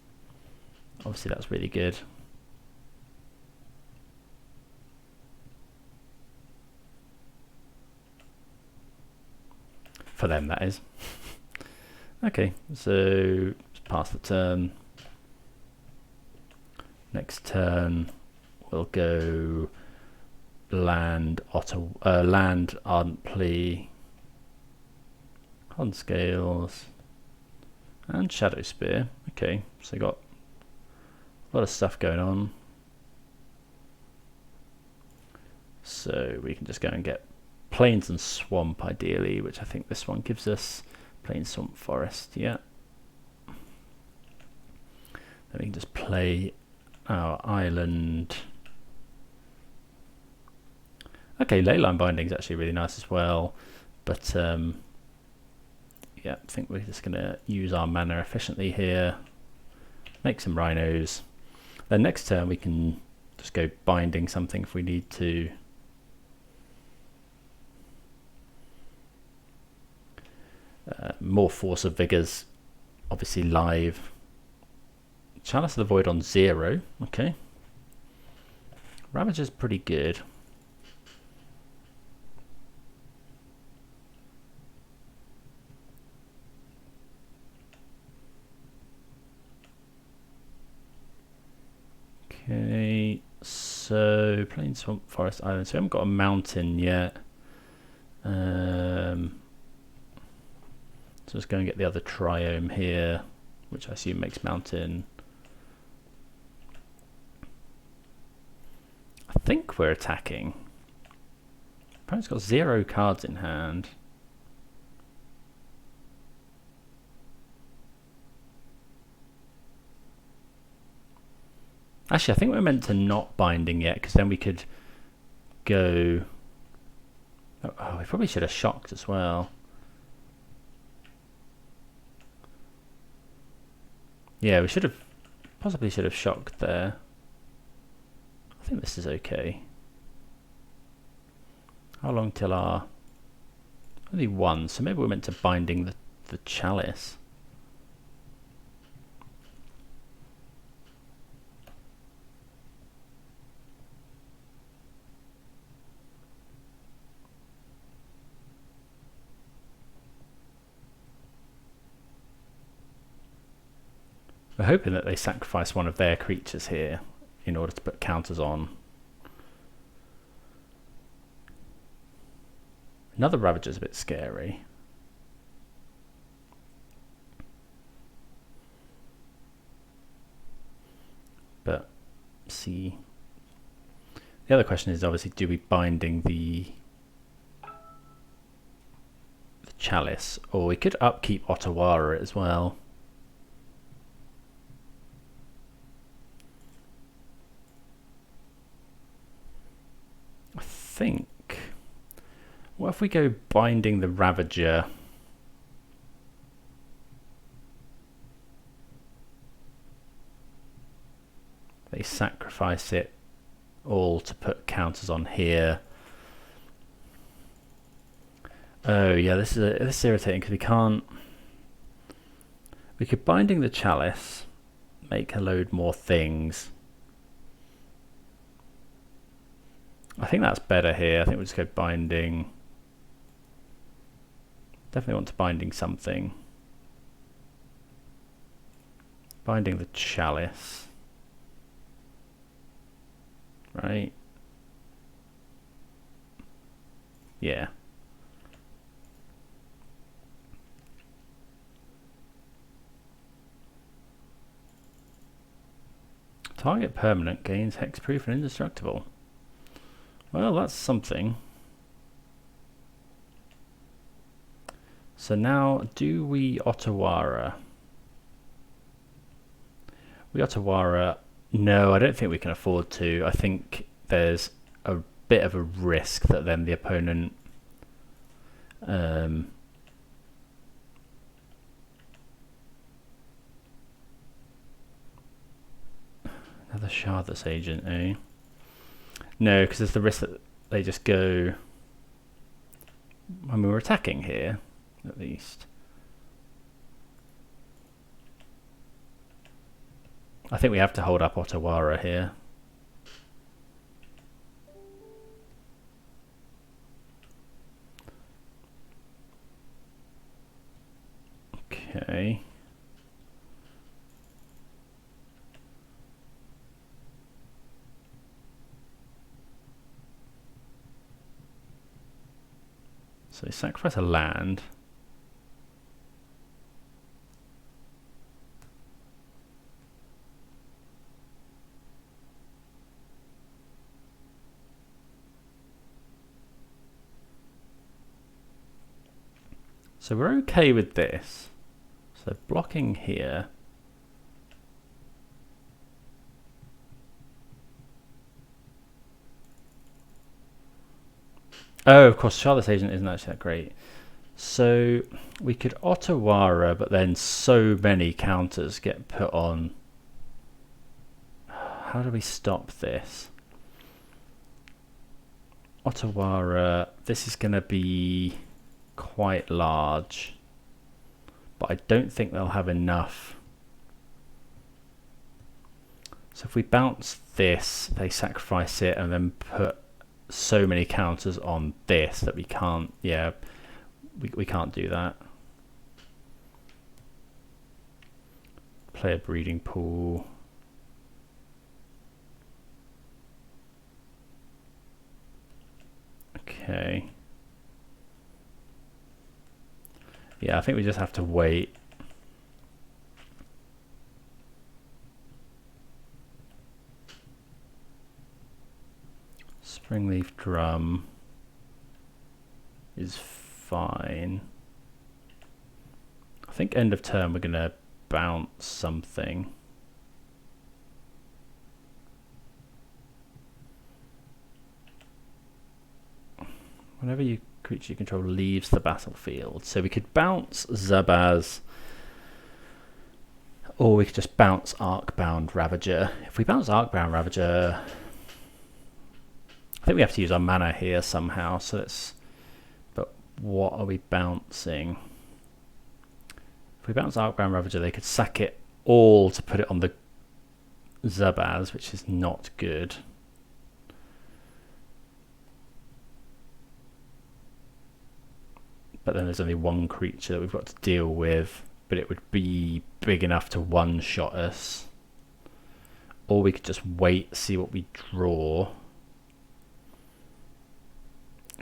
obviously that's really good. For them, that is. Okay, so let's pass the turn. Next turn, we'll go land Ardent Plea, Hard Scales, and Shadow Spear. Okay, so got a lot of stuff going on. So we can just go and get Plains and Swamp ideally, which I think this one gives us. Plains, Swamp, Forest, yeah. Then we can just play our island. Okay, Leyline Binding is actually really nice as well, but yeah, I think we're just going to use our mana efficiently here, make some Rhinos. Then next turn we can just go binding something if we need to. More Force of Vigors, obviously live. Chalice of the Void on 0, okay. Ravager's pretty good. Okay, so Plain, Swamp, Forest, Island. So we haven't got a mountain yet. So let's go and get the other Triome here, which I assume makes mountain. I think we're attacking. Opponent's got 0 cards in hand. Actually, I think we're meant to not binding yet, because then we could go... Oh, we probably should have shocked as well. Yeah, we possibly should have shocked there. I think this is okay. How long till our... Only 1, so maybe we're meant to binding the Chalice. We're hoping that they sacrifice one of their creatures here in order to put counters on. Another Ravager's a bit scary. But see, the other question is obviously, do we binding the Chalice, or we could upkeep Otawara as well. I think, what if we go binding the Ravager? They sacrifice it all to put counters on here. Oh yeah, this is irritating because we can't. We could Binding the Chalice, make a load more things. I think that's better here. I think we'll just go Binding. Definitely want to Binding something. Binding the Chalice. Right? Yeah. Target permanent gains hexproof and indestructible. Well, that's something. So now, do we Otawara? We Otawara. No, I don't think we can afford to. I think there's a bit of a risk that then the opponent another Shardless Agent, eh? No, because there's the risk that they just go. I mean, we're attacking here, at least. I think we have to hold up Otawara here. Okay. So sacrifice a land. So we're okay with this. So blocking here. Oh, of course, Shardless Agent isn't actually that great. So we could Otawara, but then so many counters get put on. How do we stop this? Otawara, this is going to be quite large, but I don't think they'll have enough. So if we bounce this, they sacrifice it and then put so many counters on this that we can't, yeah, we can't do that. Play a breeding pool. Okay. Yeah, I think we just have to wait. Springleaf Drum is fine. I think end of turn we're gonna bounce something. Whenever you creature you control leaves the battlefield. So we could bounce Zabaz, or we could just bounce Arcbound Ravager. If we bounce Arcbound Ravager, I think we have to use our mana here somehow. So it's, but what are we bouncing? If we bounce Arcbound Ravager, they could sack it all to put it on the Zabaz, which is not good. But then there's only one creature that we've got to deal with, but it would be big enough to one-shot us. Or we could just wait, see what we draw.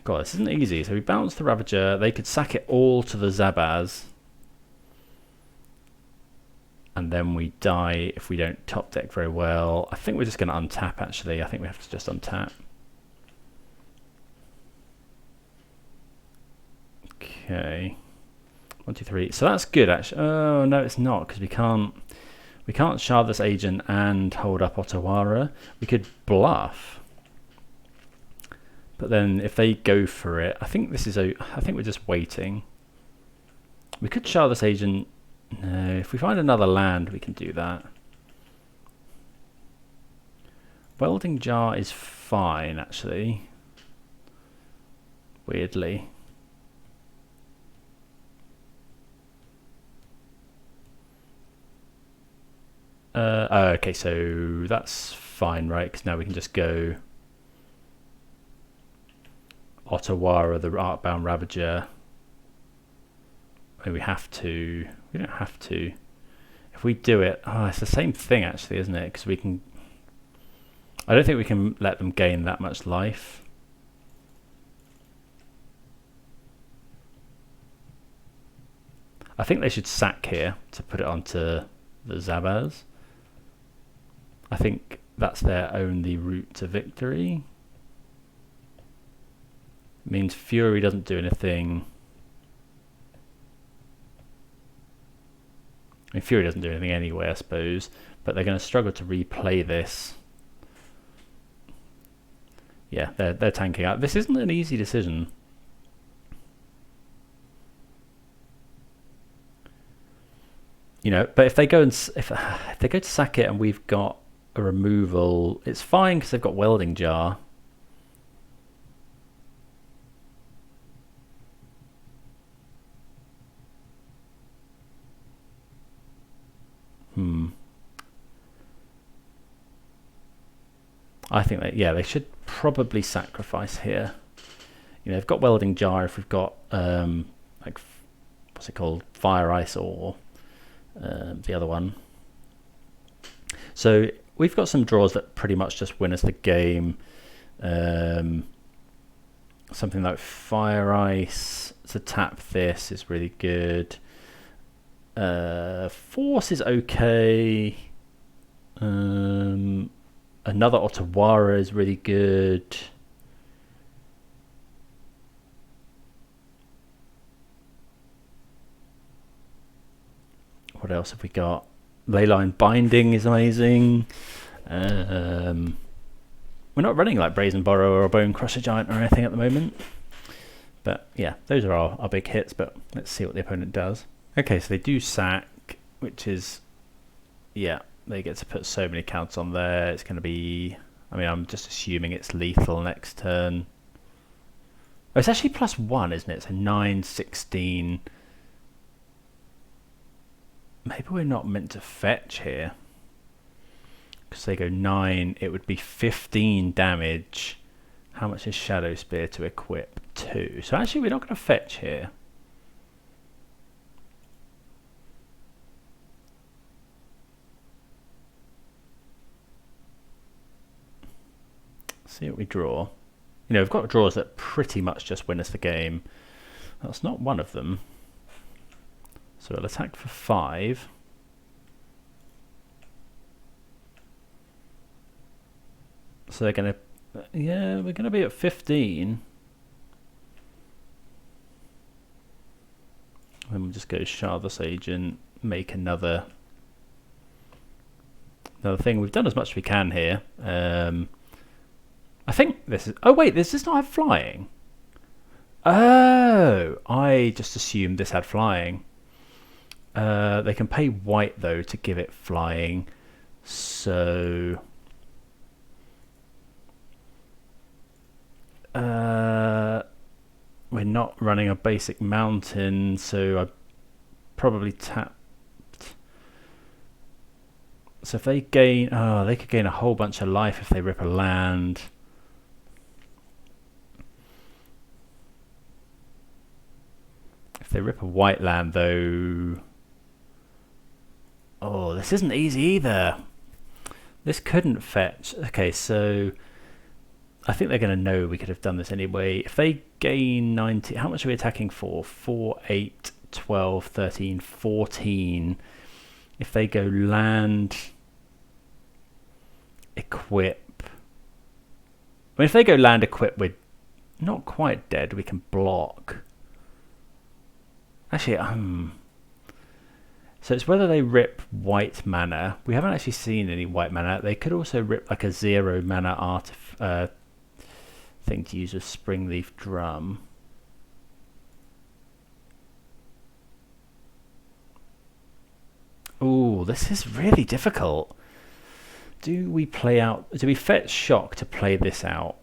God, this isn't easy. So we bounce the Ravager, they could sack it all to the Zabaz. And then we die if we don't top deck very well. I think we're just going to untap, actually. I think we have to just untap. Okay, 1, 2, 3. So that's good, actually. Oh no, it's not, because we can't Shardless Agent and hold up Otawara. We could bluff, but then if they go for it, I think this is a. I think we're just waiting. We could Shardless Agent. No, if we find another land, we can do that. Welding Jar is fine, actually. Weirdly. Oh, okay, so that's fine, right? Because now we can just go Ottawara, the Arcbound Ravager. We have to. We don't have to. If we do it, it's the same thing actually, isn't it? Because we can. I don't think we can let them gain that much life. I think they should sack here to put it onto the Zabaz. I think that's their only route to victory. It means Fury doesn't do anything. I mean, Fury doesn't do anything anyway, I suppose, but they're going to struggle to replay this. Yeah, they're tanking out. This isn't an easy decision. You know, but if they go and if they go to sack it and we've got a removal, it's fine because they've got Welding Jar. I think that, yeah, they should probably sacrifice here. You know, they've got Welding Jar. If we've got like, what's it called, Fire Ice, or the other one. So we've got some draws that pretty much just win us the game. Something like Fire Ice to tap this is really good. Force is okay. Another Ottawara is really good. What else have we got? Leyline Binding is amazing. We're not running like Brazen Borrower or Bone Crusher Giant or anything at the moment. But yeah, those are our big hits, but let's see what the opponent does. Okay, so they do sack, which is, yeah, they get to put so many counts on there. It's going to be, I mean, I'm just assuming it's lethal next turn. Oh, it's actually +1, isn't it? So 9, 16. Maybe we're not meant to fetch here. Because they go 9, it would be 15 damage. How much is Shadow Spear to equip? 2. So actually we're not going to fetch here. See what we draw. You know, we've got draws that pretty much just win us the game. That's not one of them. So it'll attack for 5. So they're going to, yeah, we're going to be at 15. Then we'll just go Sharvus Agent, make another thing. We've done as much as we can here. I think this is, oh wait, does this not have flying? Oh, I just assumed this had flying. They can pay white though to give it flying, so we're not running a basic mountain, so I probably tapped. So if they gain, they could gain a whole bunch of life if they rip a land. If they rip a white land though, oh, this isn't easy either. This couldn't fetch. Okay, so I think they're going to know we could have done this anyway. If they gain 90, how much are we attacking for? 4, 8, 12, 13, 14. If they go land, equip. I mean, if they go land, equip, we're not quite dead. We can block. Actually, so it's whether they rip white mana. We haven't actually seen any white mana. They could also rip like a 0 mana thing to use with Springleaf Drum. Oh, this is really difficult. Do we play out? Do we fetch Shock to play this out?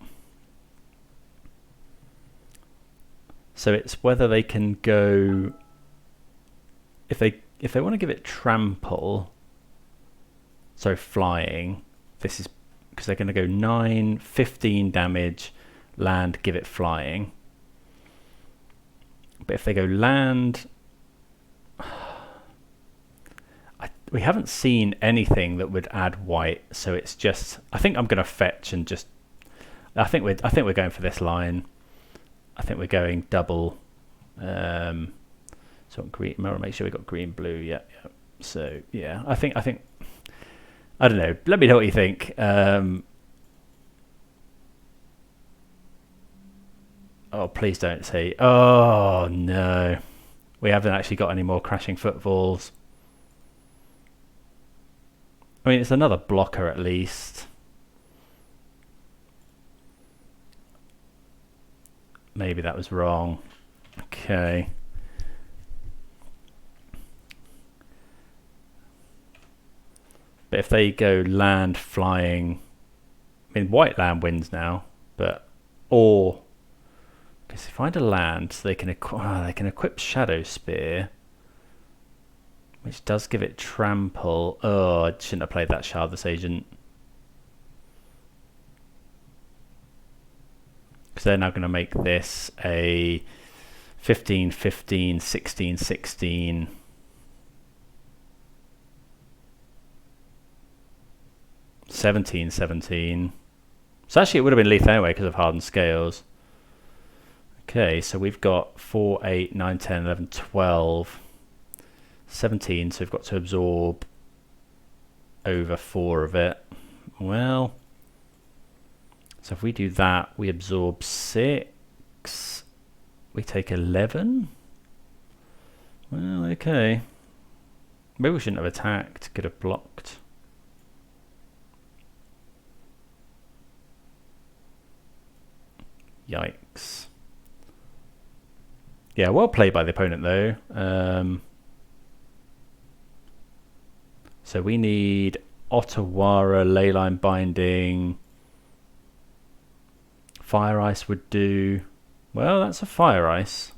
So it's whether they can go, if they want to give it Trample, So flying, this is because they're going to go 9, 15 damage, land, give it flying. But if they go land, we haven't seen anything that would add white, so it's just, I think I'm going to fetch and just, I think we're going for this line. I think we're going double. So green, make sure we got green, blue. Yeah. So yeah, I think I don't know. Let me know what you think. Oh, please don't say. Oh no, we haven't actually got any more crashing footfalls. I mean, it's another blocker at least. Maybe that was wrong. Okay. But if they go land, flying, I mean, white land wins now, but, or, because if find a land, so they can equip Shadow Spear, which does give it trample. Oh, I shouldn't have played that Shardless Agent. Because they're now going to make this a 15, 15, 16, 16. $17, 17. So actually it would have been lethal anyway because of hardened scales. Okay, so we've got 4, 8, 9, 10, 11, 12, 17. So we've got to absorb over 4 of it. Well, so if we do that, we absorb 6. We take 11. Well, okay. Maybe we shouldn't have attacked. Could have blocked. Yikes. Yeah, well played by the opponent though. So we need Otawara, Leyline Binding. Fire Ice would do. Well, that's a Fire Ice.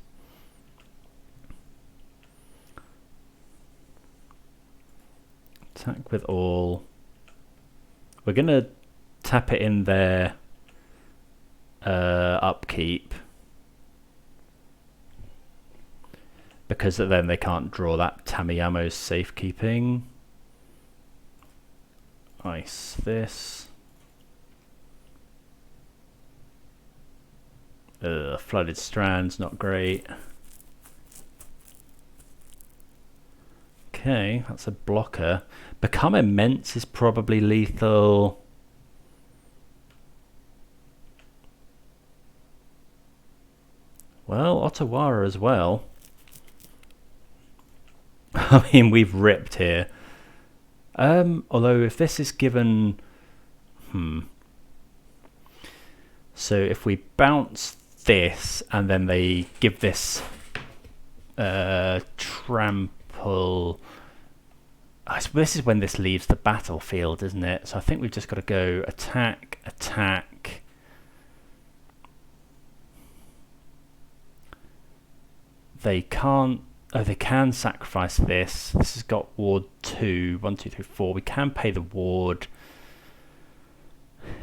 Attack with all. We're going to tap it in there. Upkeep, because then they can't draw that. Tamiyamo's safekeeping. Ice this. Flooded Strands, not great. Okay, that's a blocker. Become Immense is probably lethal. Well, Otawara as well. I mean, we've ripped here. Although if this is given... So if we bounce this and then they give this trample... I suppose this is when this leaves the battlefield, isn't it? So I think we've just got to go attack, attack... They can't. Oh, they can sacrifice this. This has got ward 2. 1, 2, 3, 4. We can pay the ward.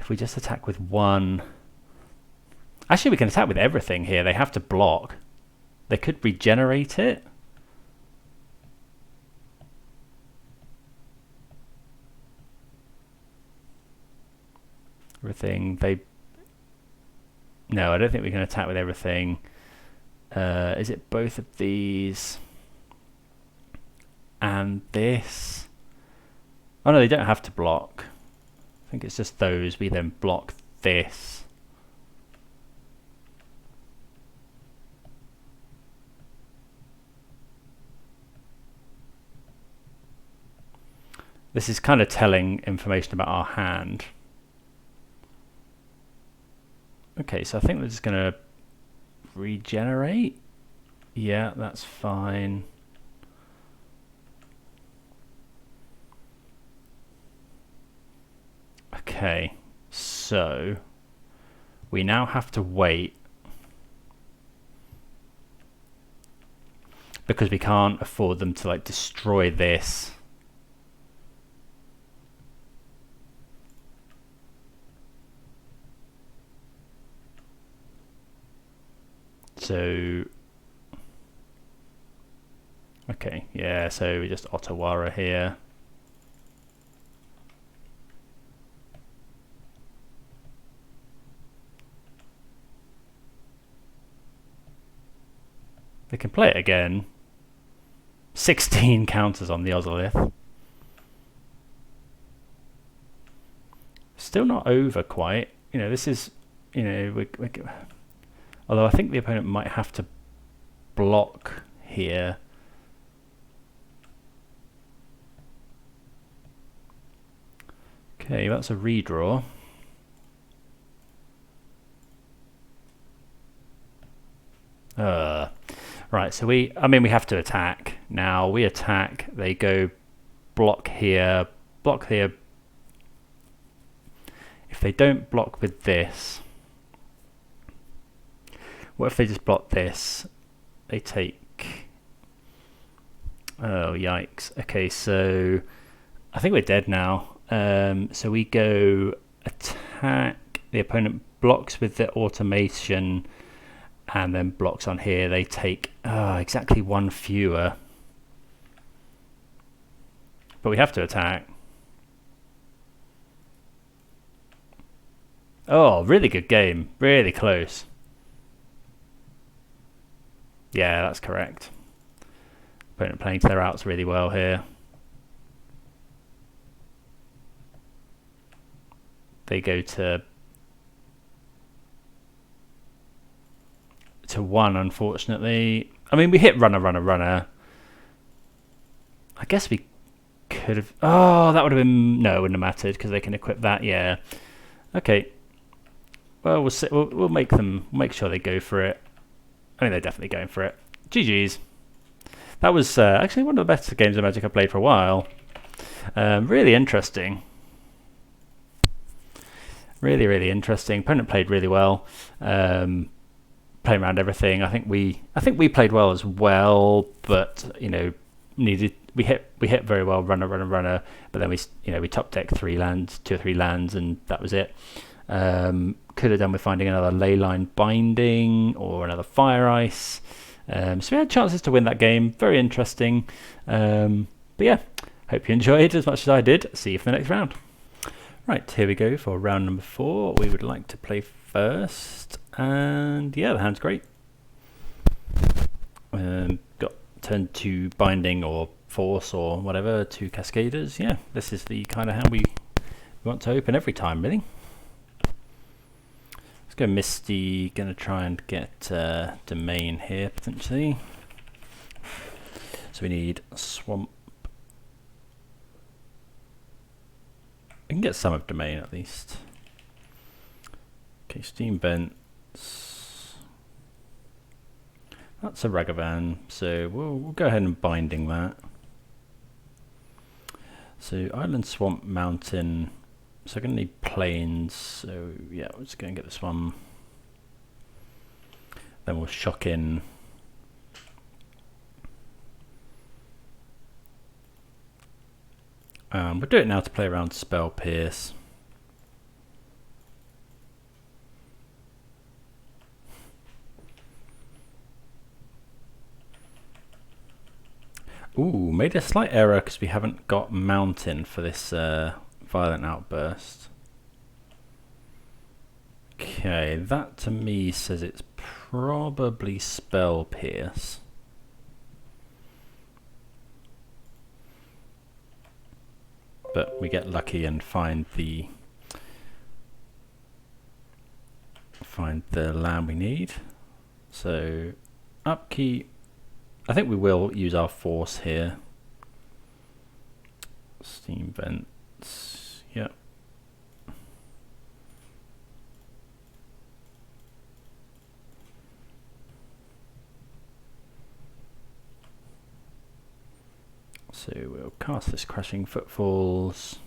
If we just attack with 1. Actually, we can attack with everything here. They have to block. They could regenerate it. Everything. They. No, I don't think we can attack with everything. Is it both of these and this? Oh no, they don't have to block. I think it's just those. We then block this. This is kind of telling information about our hand. Okay, so I think we're just going to regenerate. Yeah, that's fine. Okay, so we now have to wait because we can't afford them to like destroy this. So okay, yeah, so we just Otawara here. They can play it again. 16 counters on the Ozolith. Still not over quite. You know, this is, you know, although I think the opponent might have to block here. Okay, that's a redraw. Right, so we have to attack. Now we attack, they go block here. If they don't block with this, what if they just block this? They take, oh yikes. Okay, so I think we're dead now. So we go attack, the opponent blocks with the automation and then blocks on here. They take exactly one fewer. But we have to attack. Oh, really good game. Really close. Yeah, that's correct. Opponent playing to their outs really well here. They go to 1, unfortunately. I mean, we hit runner. I guess we could have... Oh, that would have been... No, it wouldn't have mattered because they can equip that, yeah. Okay. Well, we'll make sure they go for it. I mean, they're definitely going for it. GG's. That was actually one of the best games of Magic I've played for a while. Really interesting. Really interesting. Opponent played really well. Playing around everything. I think we played well as well, but you know, we hit very well runner, but then we top deck 2 or 3 lands, and that was it. Could have done with finding another Leyline Binding or another Fire Ice. So we had chances to win that game. Very interesting. But yeah, hope you enjoyed as much as I did. See you for the next round. Right, here we go for round number 4. We would like to play first, and yeah, the hand's great. Got turn 2 Binding or Force or whatever, 2 Cascaders. Yeah, this is the kind of hand we want to open every time, really. Let's go Misty. Gonna try and get Domain here potentially. So we need Swamp. I can get some of Domain at least. Okay, Steam Vents. That's a Ragavan, so we'll go ahead and Binding that. So Island, Swamp, Mountain. So I'm going to need Plains. So yeah, we're just going to get this one. Then we'll shock in. We'll do it now to play around Spell Pierce. Ooh, made a slight error because we haven't got Mountain for this Violent Outburst. Okay, that to me says it's probably Spell Pierce. But we get lucky and find the land we need. So upkeep. I think we will use our Force here. Steam Vents. Yep. So we'll cast this Crashing Footfalls.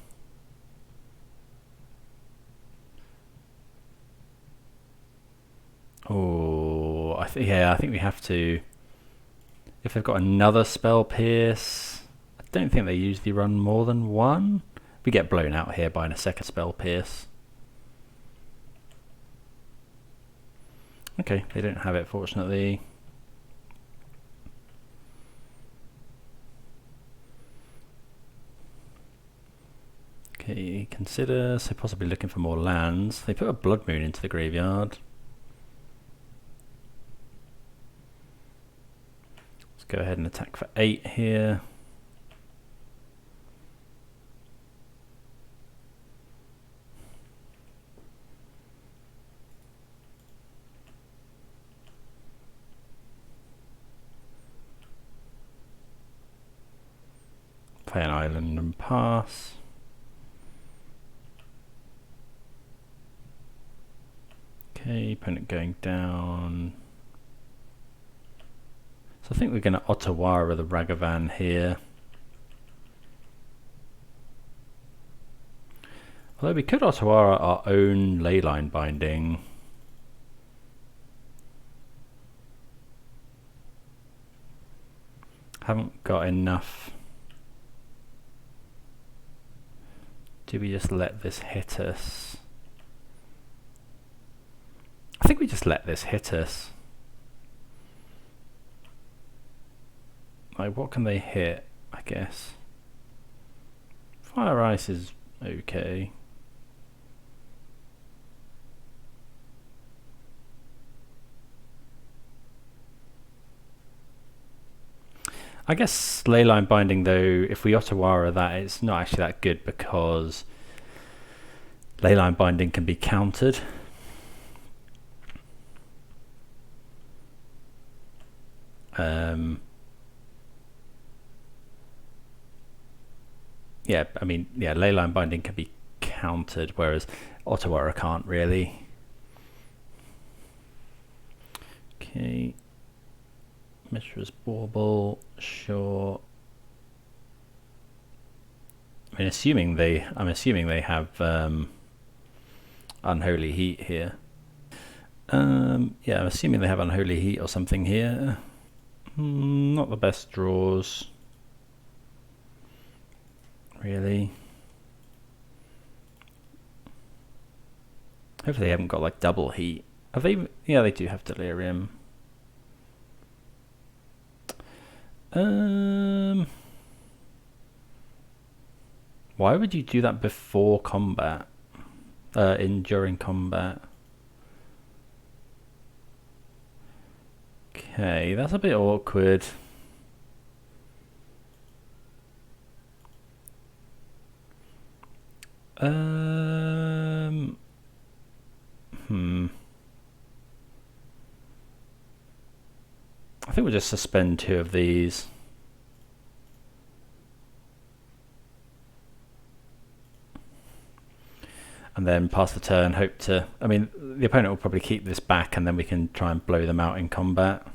Oh, I think we have to. If they've got another Spell Pierce, I don't think they usually run more than 1. We get blown out here by a second Spell Pierce. Okay, they don't have it, fortunately. Okay, consider, so possibly looking for more lands. They put a Blood Moon into the graveyard. Let's go ahead and attack for 8 here. Play an island and pass. Okay, opponent going down. So I think we're going to Ottawara the Ragavan here. Although we could Ottawara our own Leyline Binding. Haven't got enough. Do we just let this hit us? I think we just let this hit us. Like, what can they hit, I guess? Fire Ice is okay. I guess Leyline Binding, though, if we Ottawara that, it's not actually that good because Leyline Binding can be countered. Yeah, I mean, yeah, Leyline Binding can be countered, whereas Ottawara can't really. Okay. Mishra's Bauble, sure. I mean, I'm assuming they have Unholy Heat here. Yeah, I'm assuming they have Unholy Heat or something here. Not the best draws, really. Hopefully they haven't got like double heat. Have they? Yeah, they do have Delirium. Why would you do that before combat? During combat. Okay, that's a bit awkward. I think we'll just suspend 2 of these. And then pass the turn, hope to... I mean, the opponent will probably keep this back and then we can try and blow them out in combat.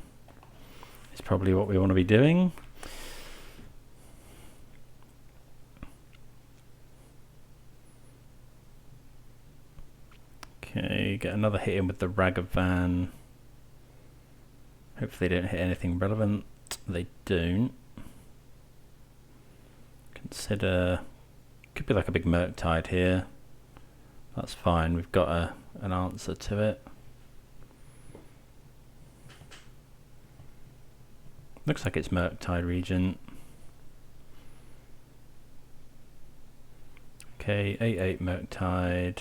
It's probably what we want to be doing. Okay, get another hit in with the Ragavan. Hopefully they don't hit anything relevant. They don't. Consider... Could be like a big Murktide here. That's fine, we've got an answer to it. Looks like it's Murktide Regent. Okay, 8/8 Murktide.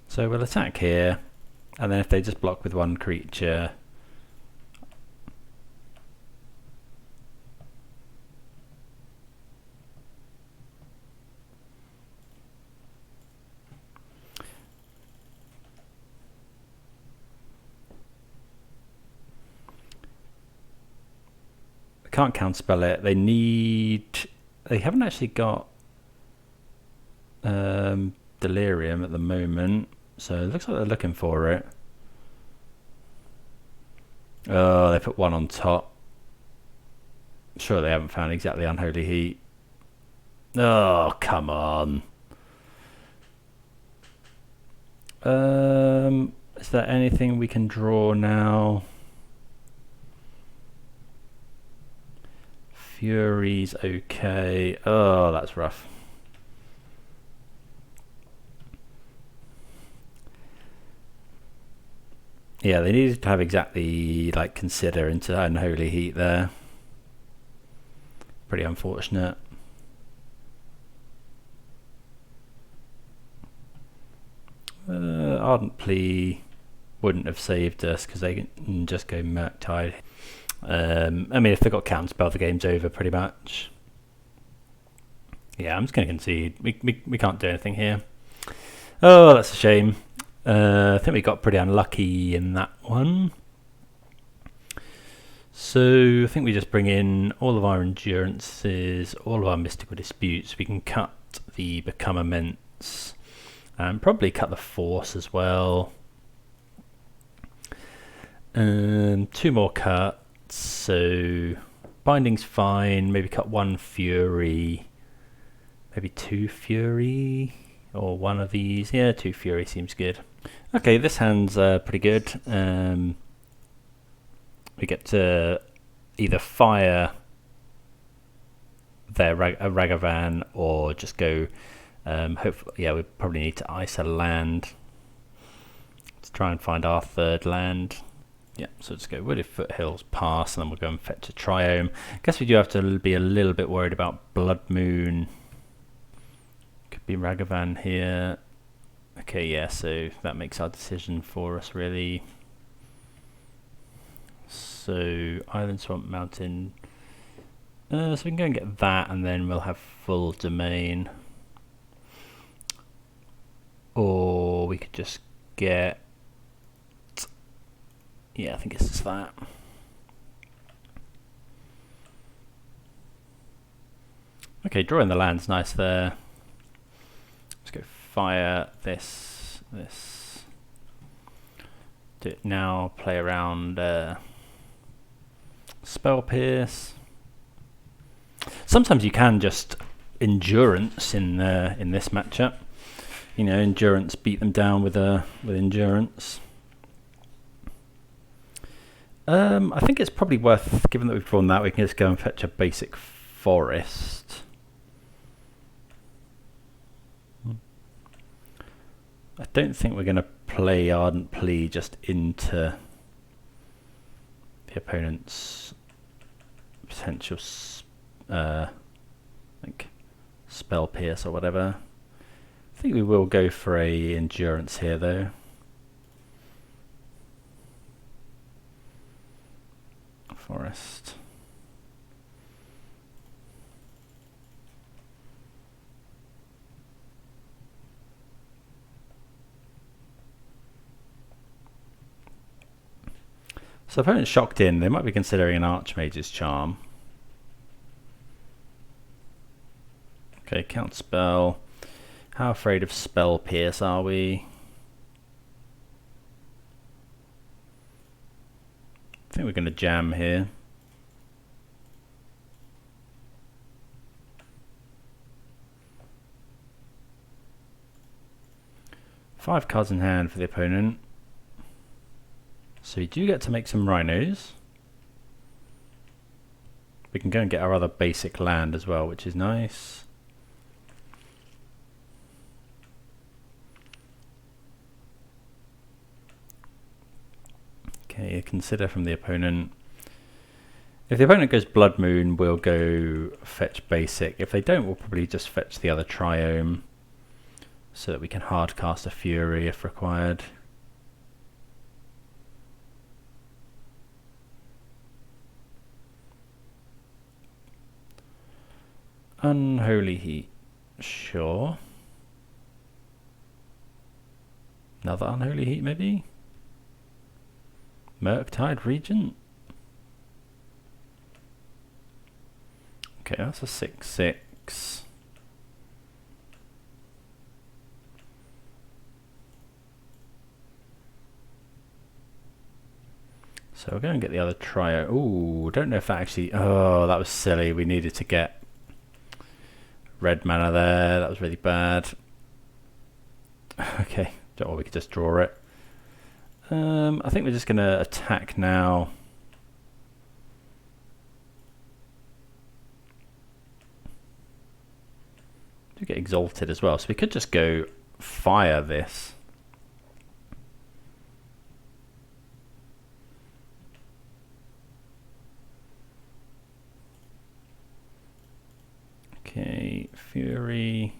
So we'll attack here, and then if they just block with 1 creature, can't counterspell it. They haven't actually got Delirium at the moment, so it looks like they're looking for it. Oh, they put 1 on top. Sure, they haven't found exactly Unholy Heat. Oh, come on. Is there anything we can draw now? Fury's okay. Oh, that's rough. Yeah, they needed to have exactly like Consider into Unholy Heat there. Pretty unfortunate. Ardent Plea wouldn't have saved us because they can just go Murktide. I mean, if they got counterspell, the game's over pretty much. Yeah, I'm just going to concede. We can't do anything here. Oh, that's a shame. I think we got pretty unlucky in that one. So I think we just bring in all of our endurances, all of our mystical disputes. We can cut the Become Immense and probably cut the Force as well. 2 more cuts. So Binding's fine. Maybe cut 1 Fury. Maybe 2 Fury. Or 1 of these. Yeah, 2 Fury seems good. Okay, this hand's pretty good. We get to either fire their Ragavan or just go. Hopefully, yeah, we probably need to ice a land to try and find our 3rd land. Yeah, so let's go Wooded Foothills, pass, and then we'll go and fetch a Triome. I guess we do have to be a little bit worried about Blood Moon. Could be Ragavan here. Okay, yeah, so that makes our decision for us, really. So, Island, Swamp, Mountain. So we can go and get that, and then we'll have full domain. Or we could just get... Yeah, I think it's just that. Okay, drawing the land's nice there. Let's go fire this. Do it now, play around Spell Pierce. Sometimes you can just endurance in this matchup. You know, endurance, beat them down with endurance. I think it's probably worth, given that we've drawn that, we can just go and fetch a basic forest. I don't think we're going to play Ardent Plea just into the opponent's potential like Spell Pierce or whatever. I think we will go for a endurance here though. Forest. So opponent's shocked in, they might be considering an Archmage's Charm. Okay, count spell. How afraid of Spell Pierce are we? I think we're going to jam here. Five cards in hand for the opponent. So you do get to make some Rhinos. We can go and get our other basic land as well, which is nice. Okay, consider from the opponent. If the opponent goes Blood Moon, we'll go fetch basic. If they don't, we'll probably just fetch the other Triome so that we can hard cast a Fury if required. Unholy Heat, sure. Another Unholy Heat maybe? Murktide Regent? Okay, that's a 6/6. So we're going to get the other trio. Ooh, don't know if that actually... Oh, that was silly. We needed to get red mana there. That was really bad. Okay, or we could just draw it. I think we're just going to attack now. Do get Exalted as well, so we could just go fire this. Okay, Fury.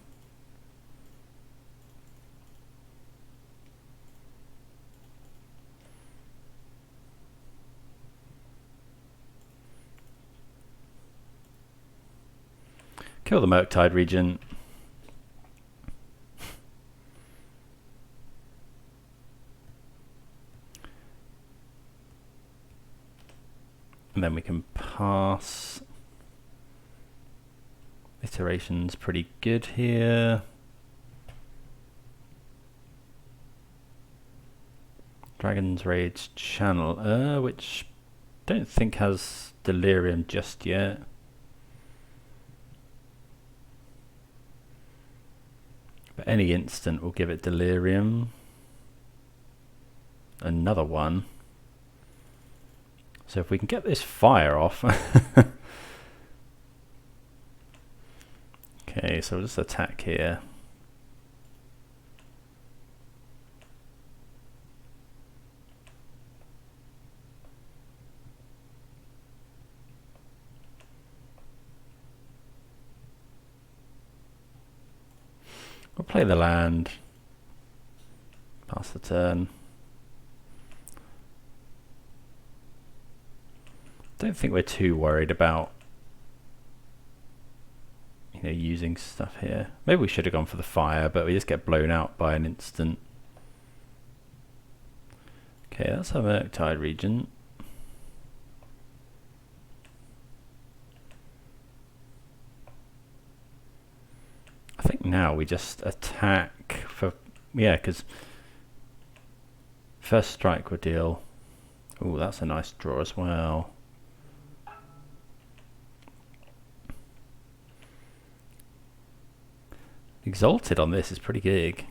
Kill the Murktide Regent. And then we can pass. Iteration's pretty good here. Dragon's Rage Channel, which don't think has Delirium just yet. But any instant will give it Delirium. Another one. So if we can get this fire off. Okay, so we'll just attack here. We'll play the land. Pass the turn. Don't think we're too worried about using stuff here. Maybe we should have gone for the fire, but we just get blown out by an instant. Okay, that's our Murktide Regent. I think now we just attack for, yeah, because first strike would deal. Oh, that's a nice draw as well. Exalted on this is pretty big.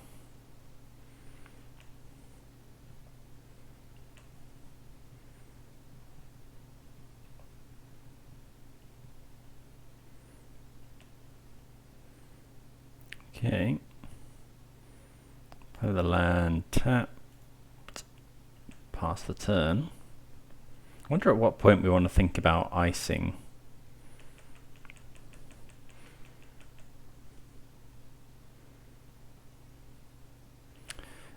Okay. Play the land, tapped, pass the turn. I wonder at what point we want to think about icing.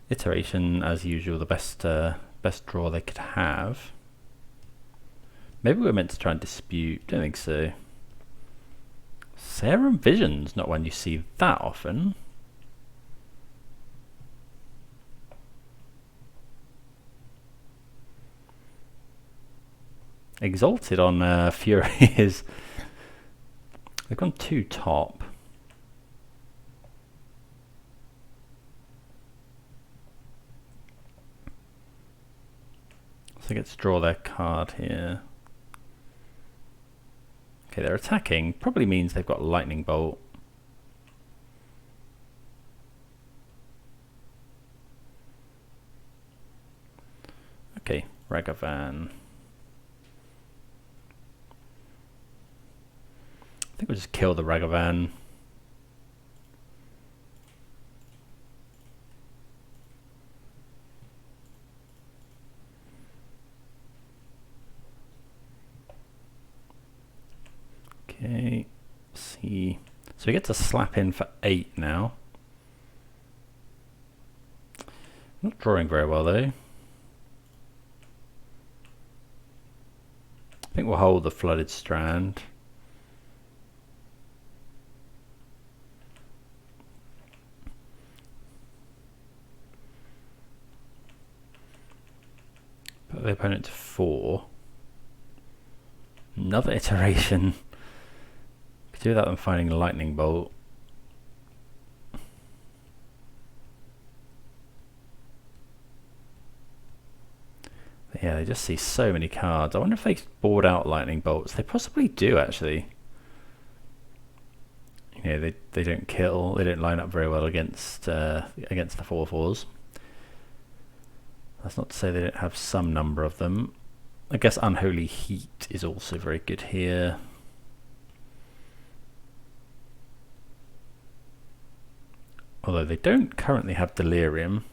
Iteration, as usual, the best draw they could have. Maybe we were meant to try and dispute. Don't think so. Serum Vision's not one you see that often. Exalted on Fury is... They've gone too top. So they get to draw their card here. Okay, they're attacking. Probably means they've got Lightning Bolt. Okay, Ragavan. I think we'll just kill the Ragavan. Okay, see. So we get to slap in for 8 now. Not drawing very well though. I think we'll hold the Flooded Strand. Put the opponent to 4. Another iteration. Could do without them finding a Lightning Bolt. Yeah, they just see so many cards. I wonder if they board out Lightning Bolts. They possibly do, actually. You know, they don't kill. They don't line up very well against the 4/4s. That's not to say they don't have some number of them. I guess Unholy Heat is also very good here. Although they don't currently have Delirium.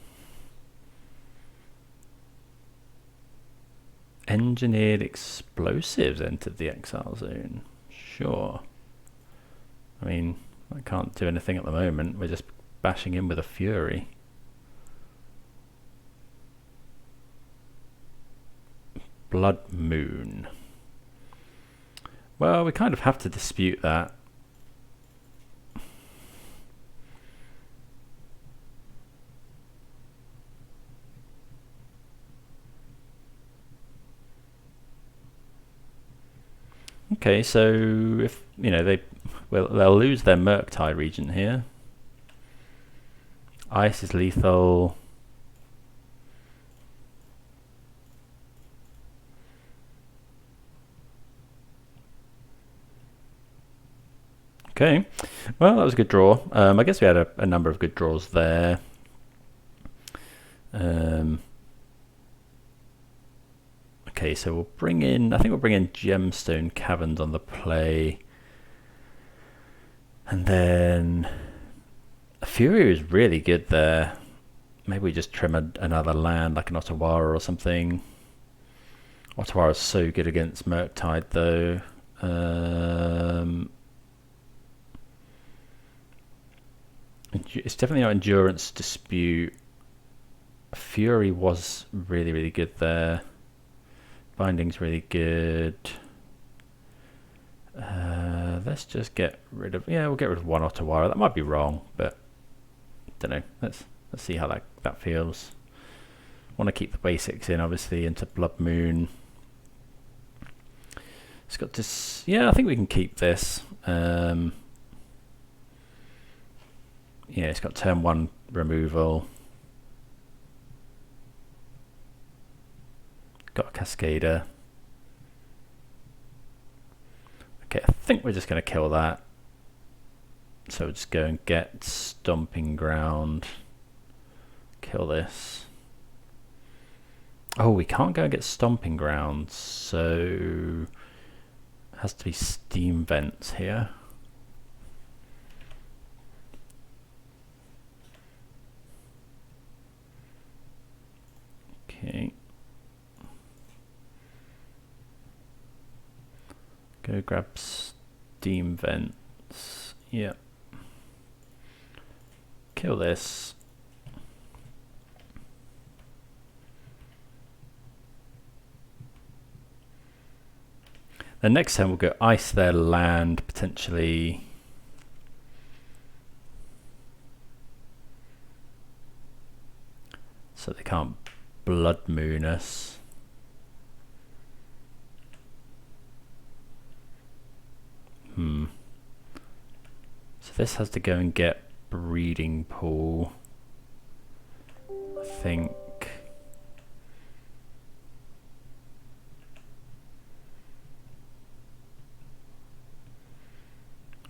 Engineered explosives entered the exile zone. Sure. I mean, I can't do anything at the moment. We're just bashing in with a fury. Blood Moon. Well, we kind of have to dispute that. Okay, so if you know they'll lose their Murktide region here. Ice is lethal. Okay, well that was a good draw. I guess we had a number of good draws there. Okay, so we'll bring in, I think we'll bring in Gemstone Caverns on the play. And then a Fury is really good there. Maybe we just trim another land like an Otawara or something. Otawara is so good against Murktide though. It's definitely not Endurance Dispute. Fury was really, really good there. Binding's really good. Let's just get rid of, we'll get rid of one Otawara. That might be wrong, but don't know. Let's see how that feels. Want to keep the basics in, obviously, into Blood Moon. It's got this. Yeah, I think we can keep this. Yeah, it's got turn 1 removal. Got a Cascader. Okay, I think we're just going to kill that. So we'll just go and get Stomping Ground. Kill this. Oh, we can't go and get Stomping Ground, so it has to be Steam Vents here. Okay. Go grab Steam Vents. Yep. Kill this. The next turn we'll go ice their land, potentially. So they can't Blood Moon us. So this has to go and get Breeding Pool, I think.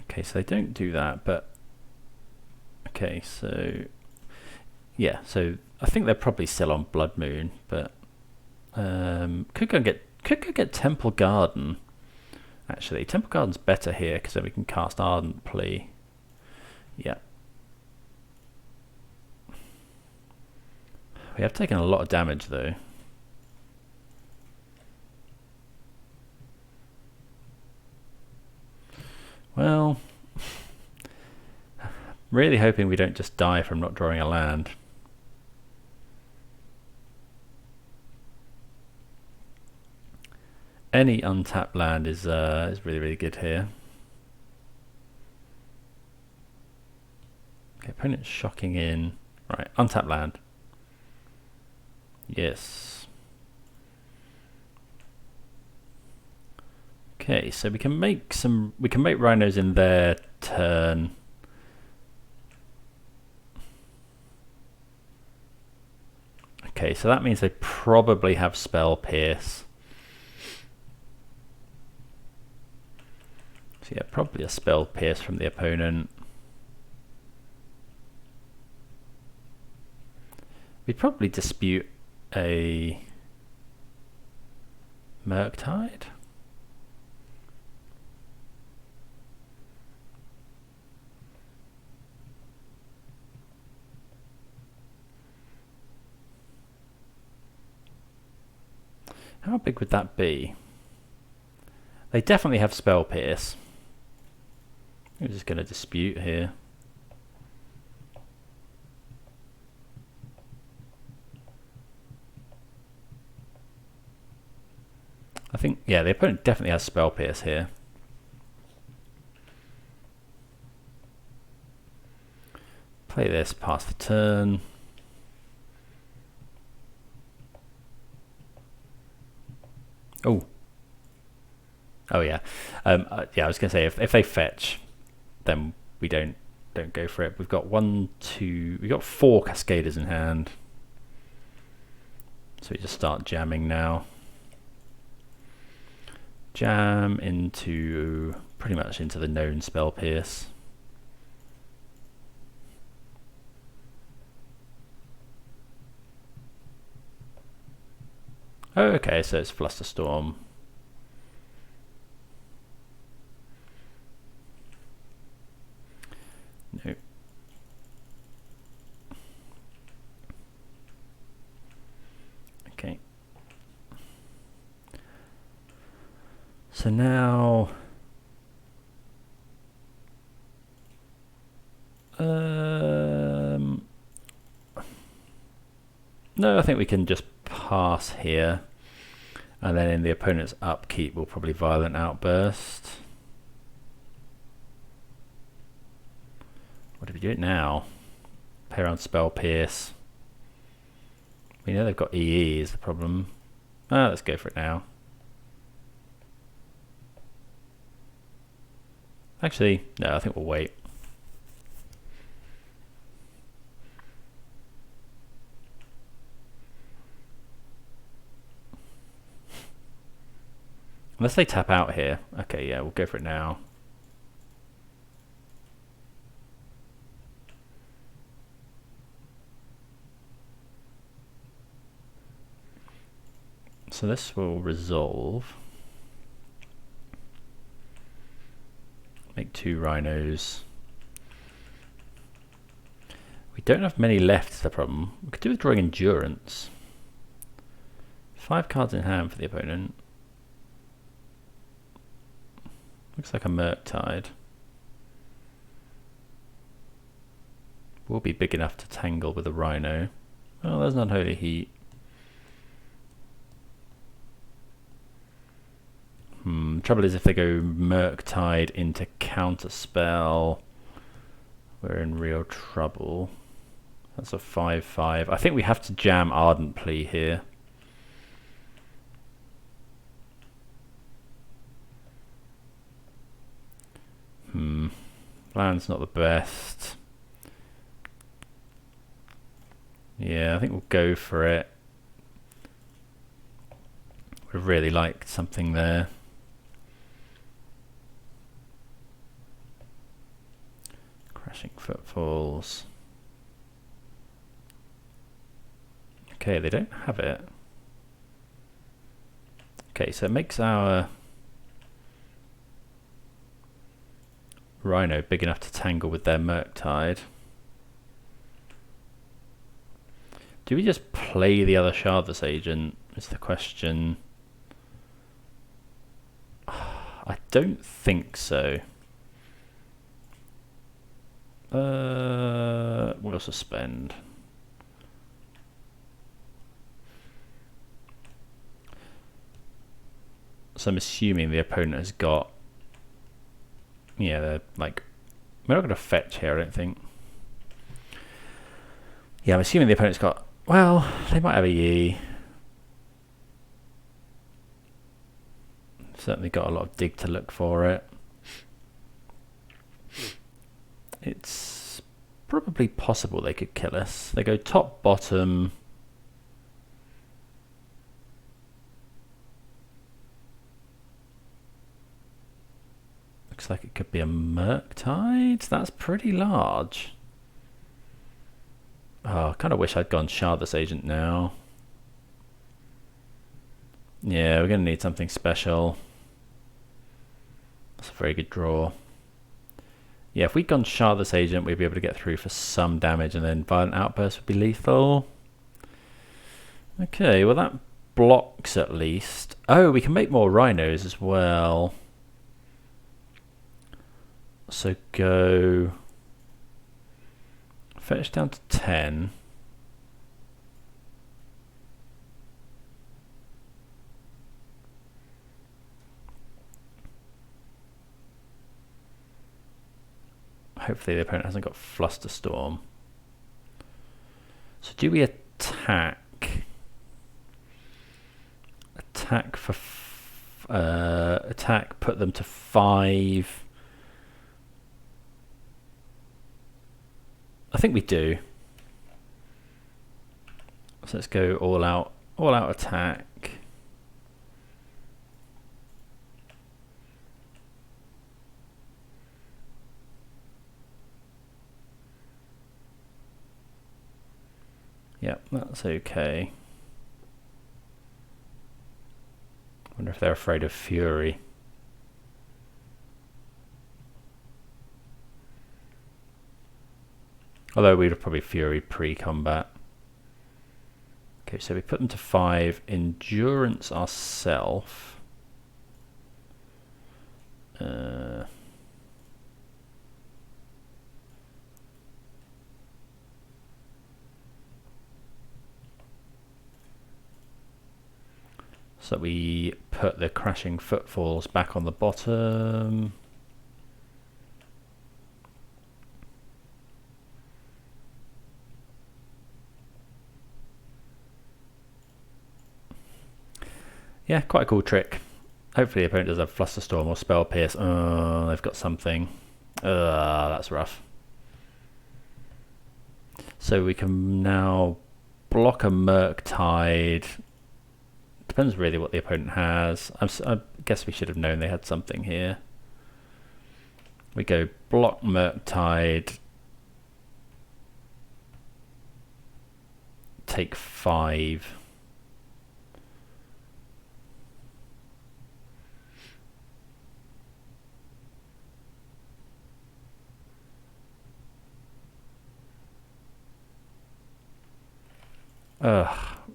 Okay, so they don't do that, but okay, so yeah, so I think they're probably still on Blood Moon, but could go get Temple Garden. Actually, Temple Garden's better here because then we can cast Ardent Plea. Yeah. We have taken a lot of damage though. Well, really hoping we don't just die from not drawing a land. Any untapped land is really, really good here. Okay, opponent's shocking in. Right, untapped land. Yes. Okay, so we can make rhinos in their turn. Okay, so that means they probably have Spell Pierce. So yeah, probably a Spell Pierce from the opponent. We'd probably dispute a Murktide. How big would that be? They definitely have Spell Pierce. I'm just going to dispute here. I think, yeah, the opponent definitely has Spell Pierce here. Play this, pass the turn. Oh. Oh yeah. Yeah, I was going to say, if they fetch, then we don't go for it. We've got we've got 4 Cascaders in hand. So we just start jamming now. Jam into, pretty much into the known Spell Pierce. Oh, okay, so it's Flusterstorm. No. Okay. So now, no, I think we can just pass here, and then in the opponent's upkeep we'll probably Violent Outburst. What do we do it now? Pair on Spell Pierce. We know they've got EE is the problem. Let's go for it now. Actually, no, I think we'll wait. Unless they tap out here. Okay, yeah, we'll go for it now. So this will resolve. Make 2 Rhinos. We don't have many left is the problem. We could do with drawing Endurance. 5 cards in hand for the opponent. Looks like a Murktide. Will be big enough to tangle with a Rhino. Oh, there's an Unholy Heat. Trouble is if they go Murktide into Counterspell, we're in real trouble. That's a 5/5. I think we have to jam Ardent Plea here. Land's not the best. Yeah, I think we'll go for it. Would have really liked something there. Crashing Footfalls. Okay, they don't have it. Okay, so it makes our Rhino big enough to tangle with their Murktide. Do we just play the other Shardless Agent is the question. I don't think so. We'll suspend. So I'm assuming the opponent has got, yeah, they're like, we're not going to fetch here, I don't think. Yeah, I'm assuming the opponent's got, well, they might have a Yi. Certainly got a lot of dig to look for it. It's probably possible they could kill us. They go top, bottom. Looks like it could be a Murktide. That's pretty large. Oh, I kind of wish I'd gone Shardless Agent now. Yeah, we're going to need something special. That's a very good draw. Yeah, if we'd gone Shardless Agent, we'd be able to get through for some damage, and then Violent Outburst would be lethal. Okay, well that blocks at least. Oh, we can make more rhinos as well. So go fetch down to 10. Hopefully the opponent hasn't got Flusterstorm. So do we attack? Attack for attack, put them to 5. I think we do. So let's go all out attack. Yep, that's okay. Wonder if they're afraid of Fury. Although we'd have probably Fury pre-combat. Okay, so we put them to 5. Endurance ourself. So we put the crashing footfalls back on the bottom. Yeah, quite a cool trick. Hopefully the opponent does have Flusterstorm or Spell Pierce. Oh, they've got something. That's rough. So we can now block a Murktide. Depends really what the opponent has. I guess we should have known they had something here. We go block Murktide. Take 5.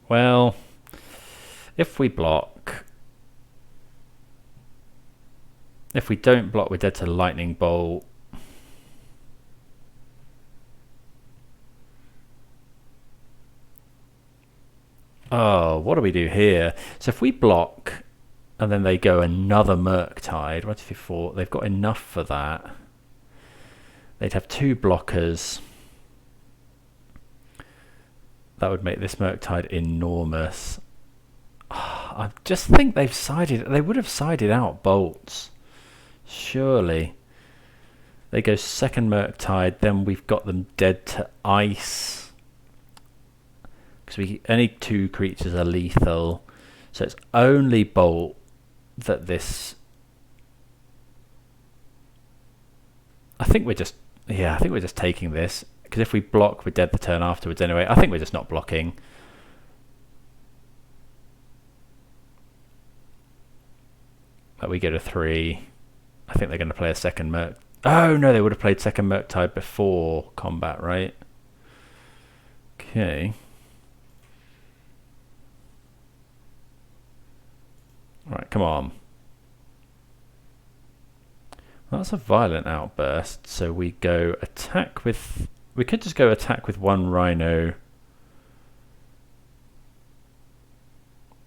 Well, if we block, if we don't block, we're dead to Lightning Bolt. Oh, what do we do here? So if we block, and then they go another Murktide, 1, 2, 3, 4, they've got enough for that. They'd have 2 blockers. That would make this Murktide enormous. I just think they've sided. They would have sided out bolts. Surely. They go second Murktide, then we've got them dead to ice. Because any 2 creatures are lethal. So it's only bolt that this. I think we're just taking this. Because if we block, we're dead the turn afterwards anyway. I think we're just not blocking. But we go to 3. I think they're going to play a second Murk. Oh no, they would have played second Murktide before combat, right? Okay. Right, come on. Well, that's a violent outburst. So we go attack with. We could just go attack with 1 Rhino.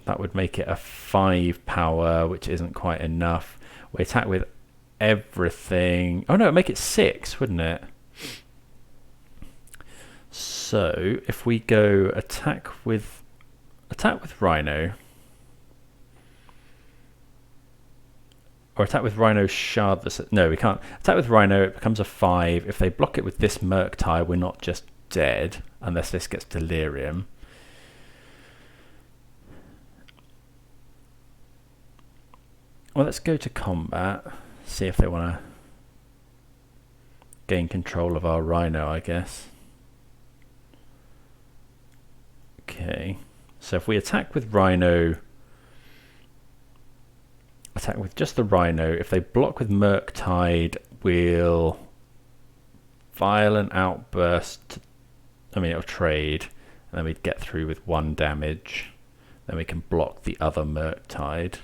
That would make it a 5 power, which isn't quite enough. We attack with everything. Oh no, it'd make it 6, wouldn't it? So if we go attack with Rhino. Or attack with Rhino Shard. No, we can't. Attack with Rhino, it becomes a 5. If they block it with this Murktide, we're not just dead, unless this gets Delirium. Well, let's go to combat. See if they want to gain control of our Rhino, I guess. Okay. So if we attack with Rhino... Attack with just the Rhino. If they block with Murktide, we'll Violent Outburst. It'll trade, and then we'd get through with 1 damage. then we can block the other Murktide.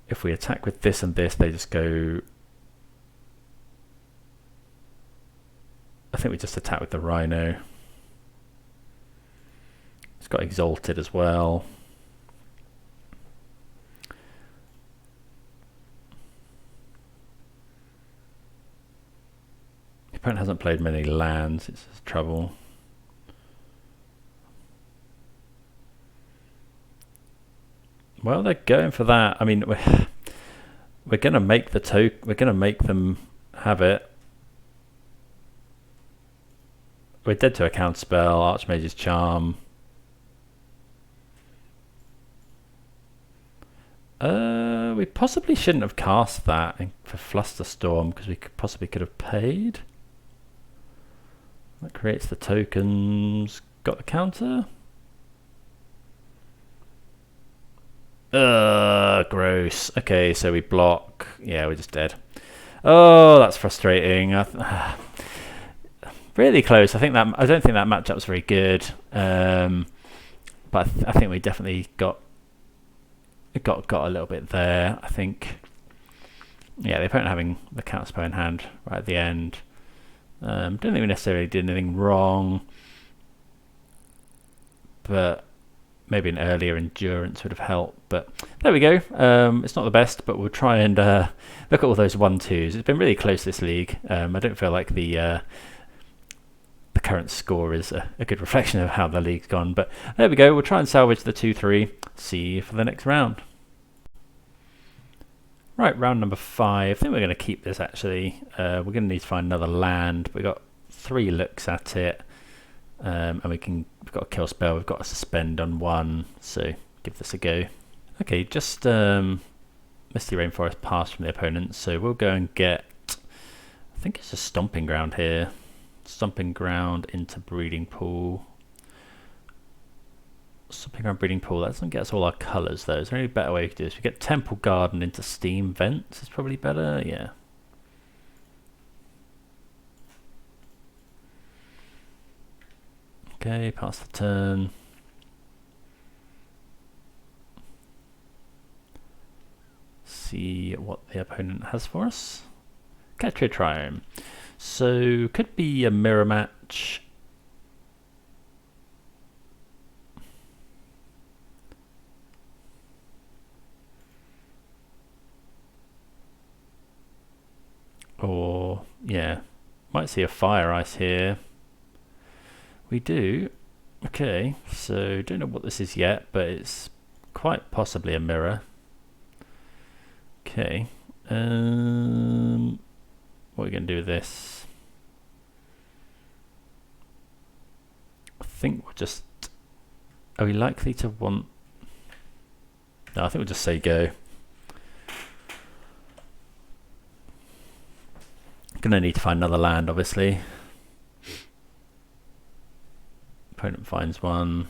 If we attack with this and this, they just go... I think we just attack with the Rhino. It's got Exalted as well. The opponent hasn't played many lands, it's trouble. Well, they're going for that. I mean, we're going to make the we're going to make them have it. We're dead to a counterspell, Archmage's Charm. We possibly shouldn't have cast that for Flusterstorm because we possibly could have paid. That creates the tokens. Got the counter. Gross. Okay, so we block. Yeah, we're just dead. Oh, that's frustrating. Really close. I don't think that matchup's very good. But I think we definitely got a little bit there. I think. Yeah, the opponent having the counterspell in hand right at the end. Don't think we necessarily did anything wrong, but maybe an earlier endurance would have helped. But there we go. It's not the best, but we'll try and look at all those 1-2s. It's been really close this league. I don't feel like the current score is a good reflection of how the league's gone. But there we go. We'll try and salvage the 2-3. See you for the next round. Right, round number 5. I think we're going to keep this actually. We're going to need to find another land. We've got 3 looks at it. And we've got a kill spell, we've got a suspend on 1, so give this a go. Okay, just Misty Rainforest passed from the opponent, so we'll go and get, I think it's a Stomping Ground here. Stomping Ground into Breeding Pool. Stomping Ground, Breeding Pool, that doesn't get us all our colours though. Is there any better way we could do this? We get Temple Garden into Steam Vents, is probably better, yeah. Okay, pass the turn. See what the opponent has for us. Catch a Triome. So, could be a mirror match. Or, yeah, might see a Fire Ice here. We do. Okay, so don't know what this is yet, but it's quite possibly a mirror. Okay. What are we going to do with this? I think we'll just... Are we likely to want... No, I think we'll just say go. Going to need to find another land, obviously. Opponent finds one.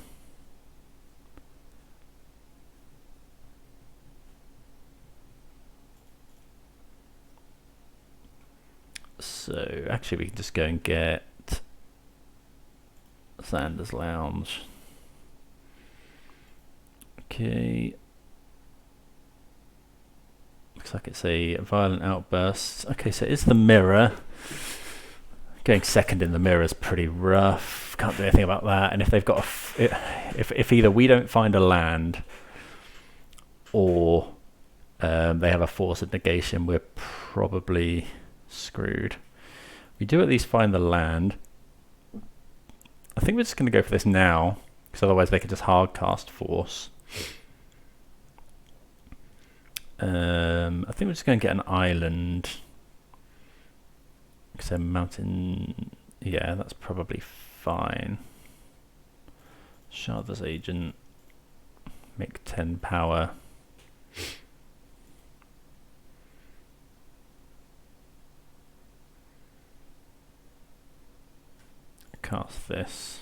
So actually we can just go and get Xander's Lounge. Okay. Looks like it's a Violent Outburst. Okay, so it's the mirror. Going second in the mirror is pretty rough. Can't do anything about that. And if they've got if either we don't find a land or they have a Force of Negation, we're probably screwed. We do at least find the land. I think we're just going to go for this now, because otherwise they could just hard cast Force. I think we're just going to get an island. So mountain, yeah, that's probably fine. Shard's Agent, make 10 power. Cast this.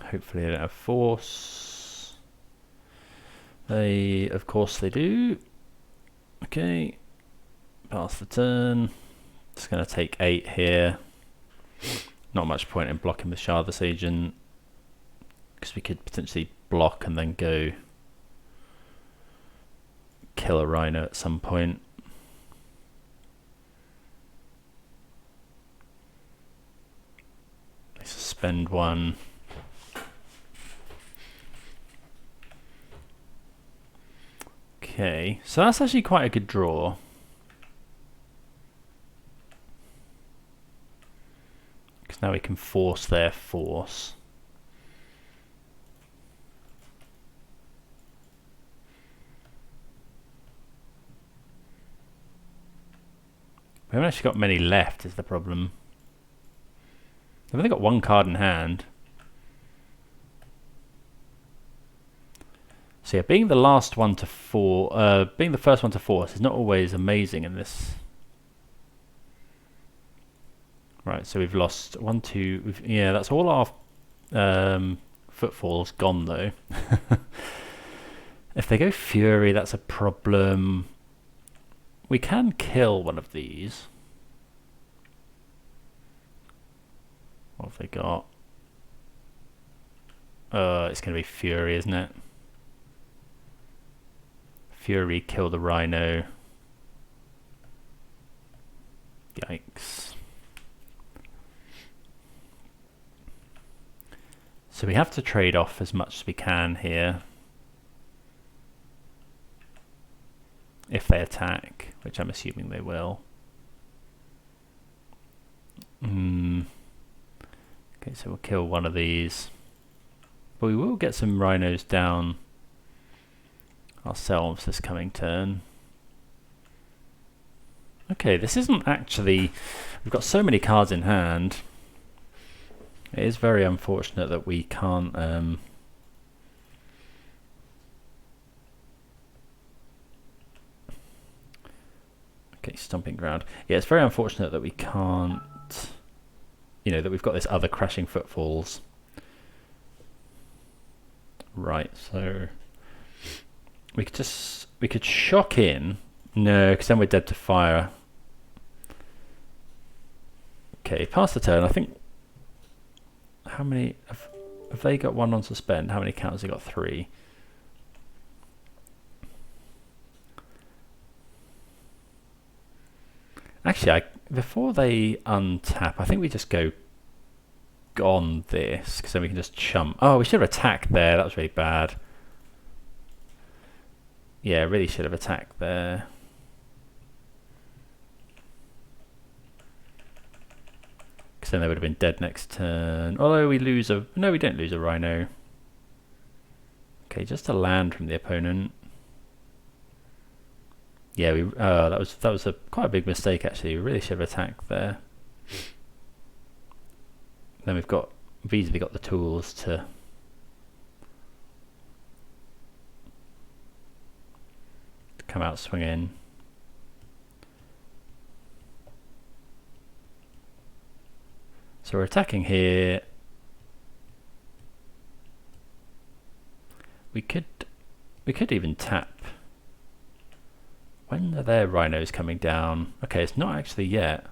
Hopefully they don't have Force. Of course they do. Okay. Pass the turn. Just going to take 8 here. Not much point in blocking the Shard's Agent. because we could potentially block and then go kill a Rhino at some point. Suspend one. Okay, so that's actually quite a good draw. Because now we can force their force. We haven't actually got many left, is the problem. I've only got one card in hand. So yeah, being the last one to being the first one to force is not always amazing in this. Right, so we've lost 1, 2. Yeah, that's all our footfalls gone though. If they go Fury, that's a problem. We can kill one of these. What have they got? It's going to be Fury, isn't it? Fury, kill the Rhino. Yikes. So we have to trade off as much as we can here. If they attack, which I'm assuming they will. Okay, so we'll kill one of these. But we will get some Rhinos down ourselves this coming turn. Okay, this isn't actually... We've got so many cards in hand. It is very unfortunate that we can't... Okay, Stomping Ground. Yeah, it's very unfortunate that we can't... You know, that we've got this other Crashing Footfalls. Right, so... We could shock in. No, because then we're dead to fire. Okay, pass the turn. I think... How many... Have they got one on suspend? How many counters have they got? 3. Actually, before they untap, I think we just go on this, because then we can just chump. Oh, we should have attacked there. That was really bad. Yeah, really should have attacked there. Because then they would have been dead next turn. Although we lose a... No, we don't lose a Rhino. Okay, just a land from the opponent. Yeah, that was quite a big mistake actually. We really should have attacked there. Then we've easily got the tools to come out swinging. So we're attacking here. We could even tap. When are their Rhinos coming down? Okay, it's not actually yet.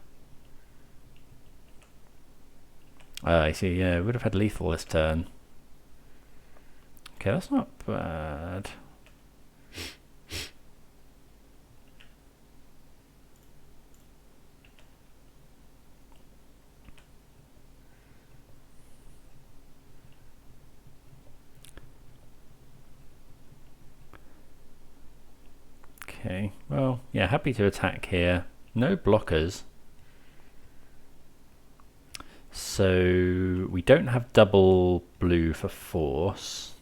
I see, yeah, we would have had lethal this turn. Okay, that's not bad. Okay, well, yeah, happy to attack here. No blockers. So we don't have double blue for force.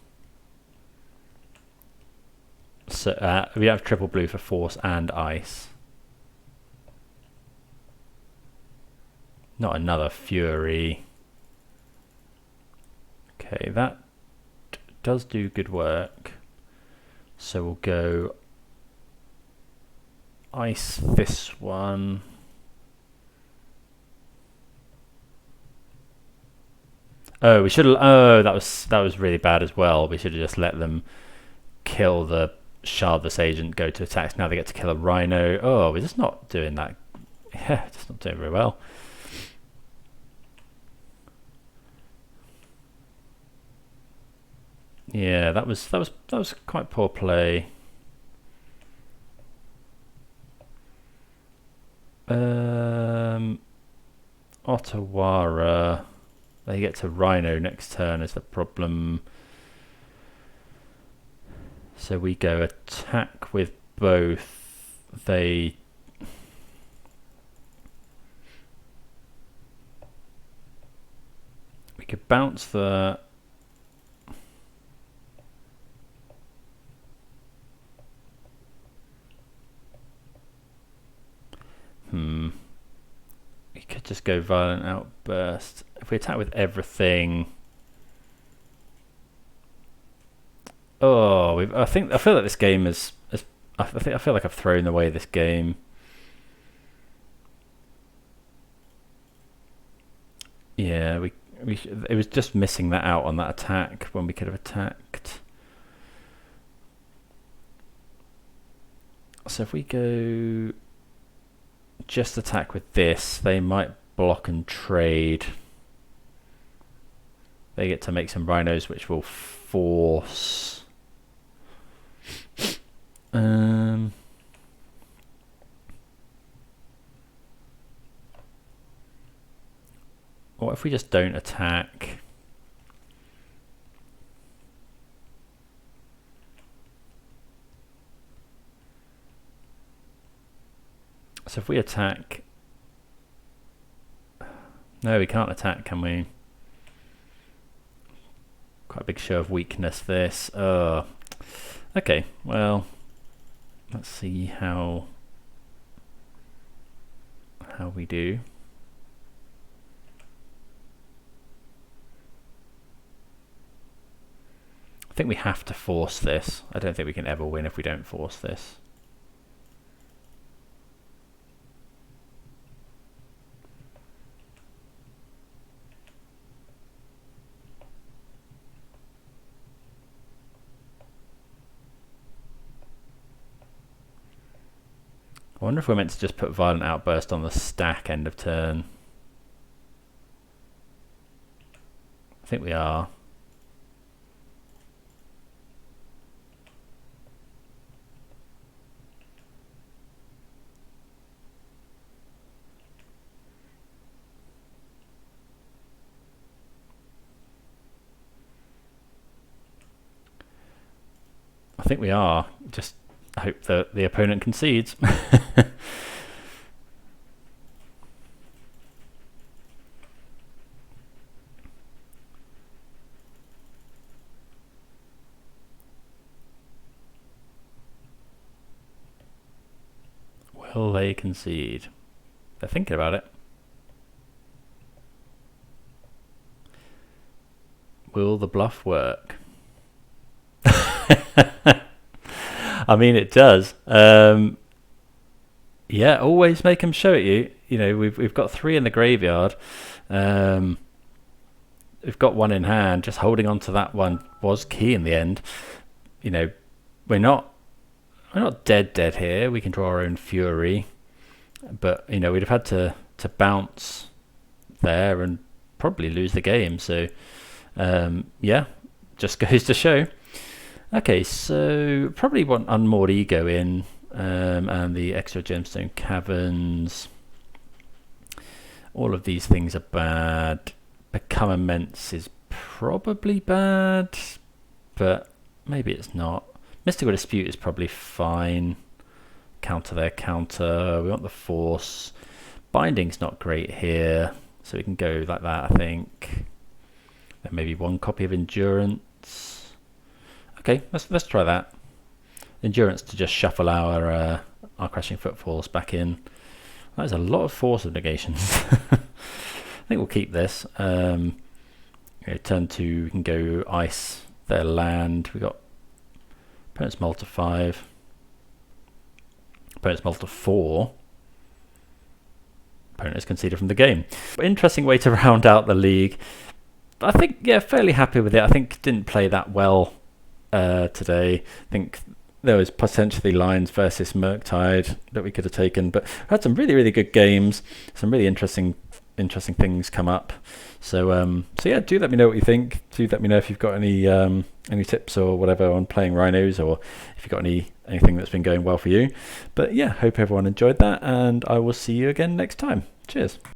So we have triple blue for force and ice. Not another fury. Okay, that does do good work. So we'll go ice this one. Oh, we should have. Oh, that was really bad as well. We should have just let them kill the Shardless Agent, go to attacks. Now they get to kill a Rhino. Oh, we're just not doing that. Yeah, just not doing very well. Yeah, that was quite poor play. Ottawara. They get to Rhino next turn is the problem. So we go attack with both. We could bounce the... We could just go Violent Outburst. If we attack with everything... Oh, I feel like this game is... I feel like I've thrown away this game. Yeah, it was just missing that out on that attack when we could have attacked. So if we go just attack with this, they might block and trade. They get to make some Rhinos, which will force. What if we just don't attack? So if we attack... No, we can't attack, can we? Quite a big show of weakness, this. Okay, well, let's see how we do. I think we have to force this. I don't think we can ever win if we don't force this. I wonder if we're meant to just put Violent Outburst on the stack end of turn. I think we are. I think we are. Just hope that the opponent concedes. Will they concede? They're thinking about it. Will the bluff work? I mean, it does. Yeah, always make them show it you. You know, we've got 3 in the graveyard. We've got 1 in hand. Just holding on to that one was key in the end. You know, we're not dead here. We can draw our own fury, but you know, we'd have had to bounce there and probably lose the game. So yeah, just goes to show. Okay, so probably want Unmoored Ego in, and the extra gemstone caverns. All of these things are bad. Become Immense is probably bad, but maybe it's not. Mystical Dispute is probably fine. Counter their counter. We want the Force. Binding's not great here, so we can go like that, I think. Then maybe 1 copy of Endurance. Okay, let's try that. Endurance to just shuffle our Crashing Footfalls back in. That is a lot of force of negations. I think we'll keep this. Turn 2, we can go ice their land. We got opponent's mull to 5. Opponent's mull to 4. Opponent is conceded from the game. But interesting way to round out the league. I think, yeah, fairly happy with it. I think didn't play that well today. I think there was potentially Lions versus Murktide that we could have taken, but had some really good games, some really interesting interesting things come up. So so yeah, do let me know what you think. Do let me know if you've got any tips or whatever on playing Rhinos, or if you've got anything that's been going well for you. But yeah, hope everyone enjoyed that, and I will see you again next time. Cheers.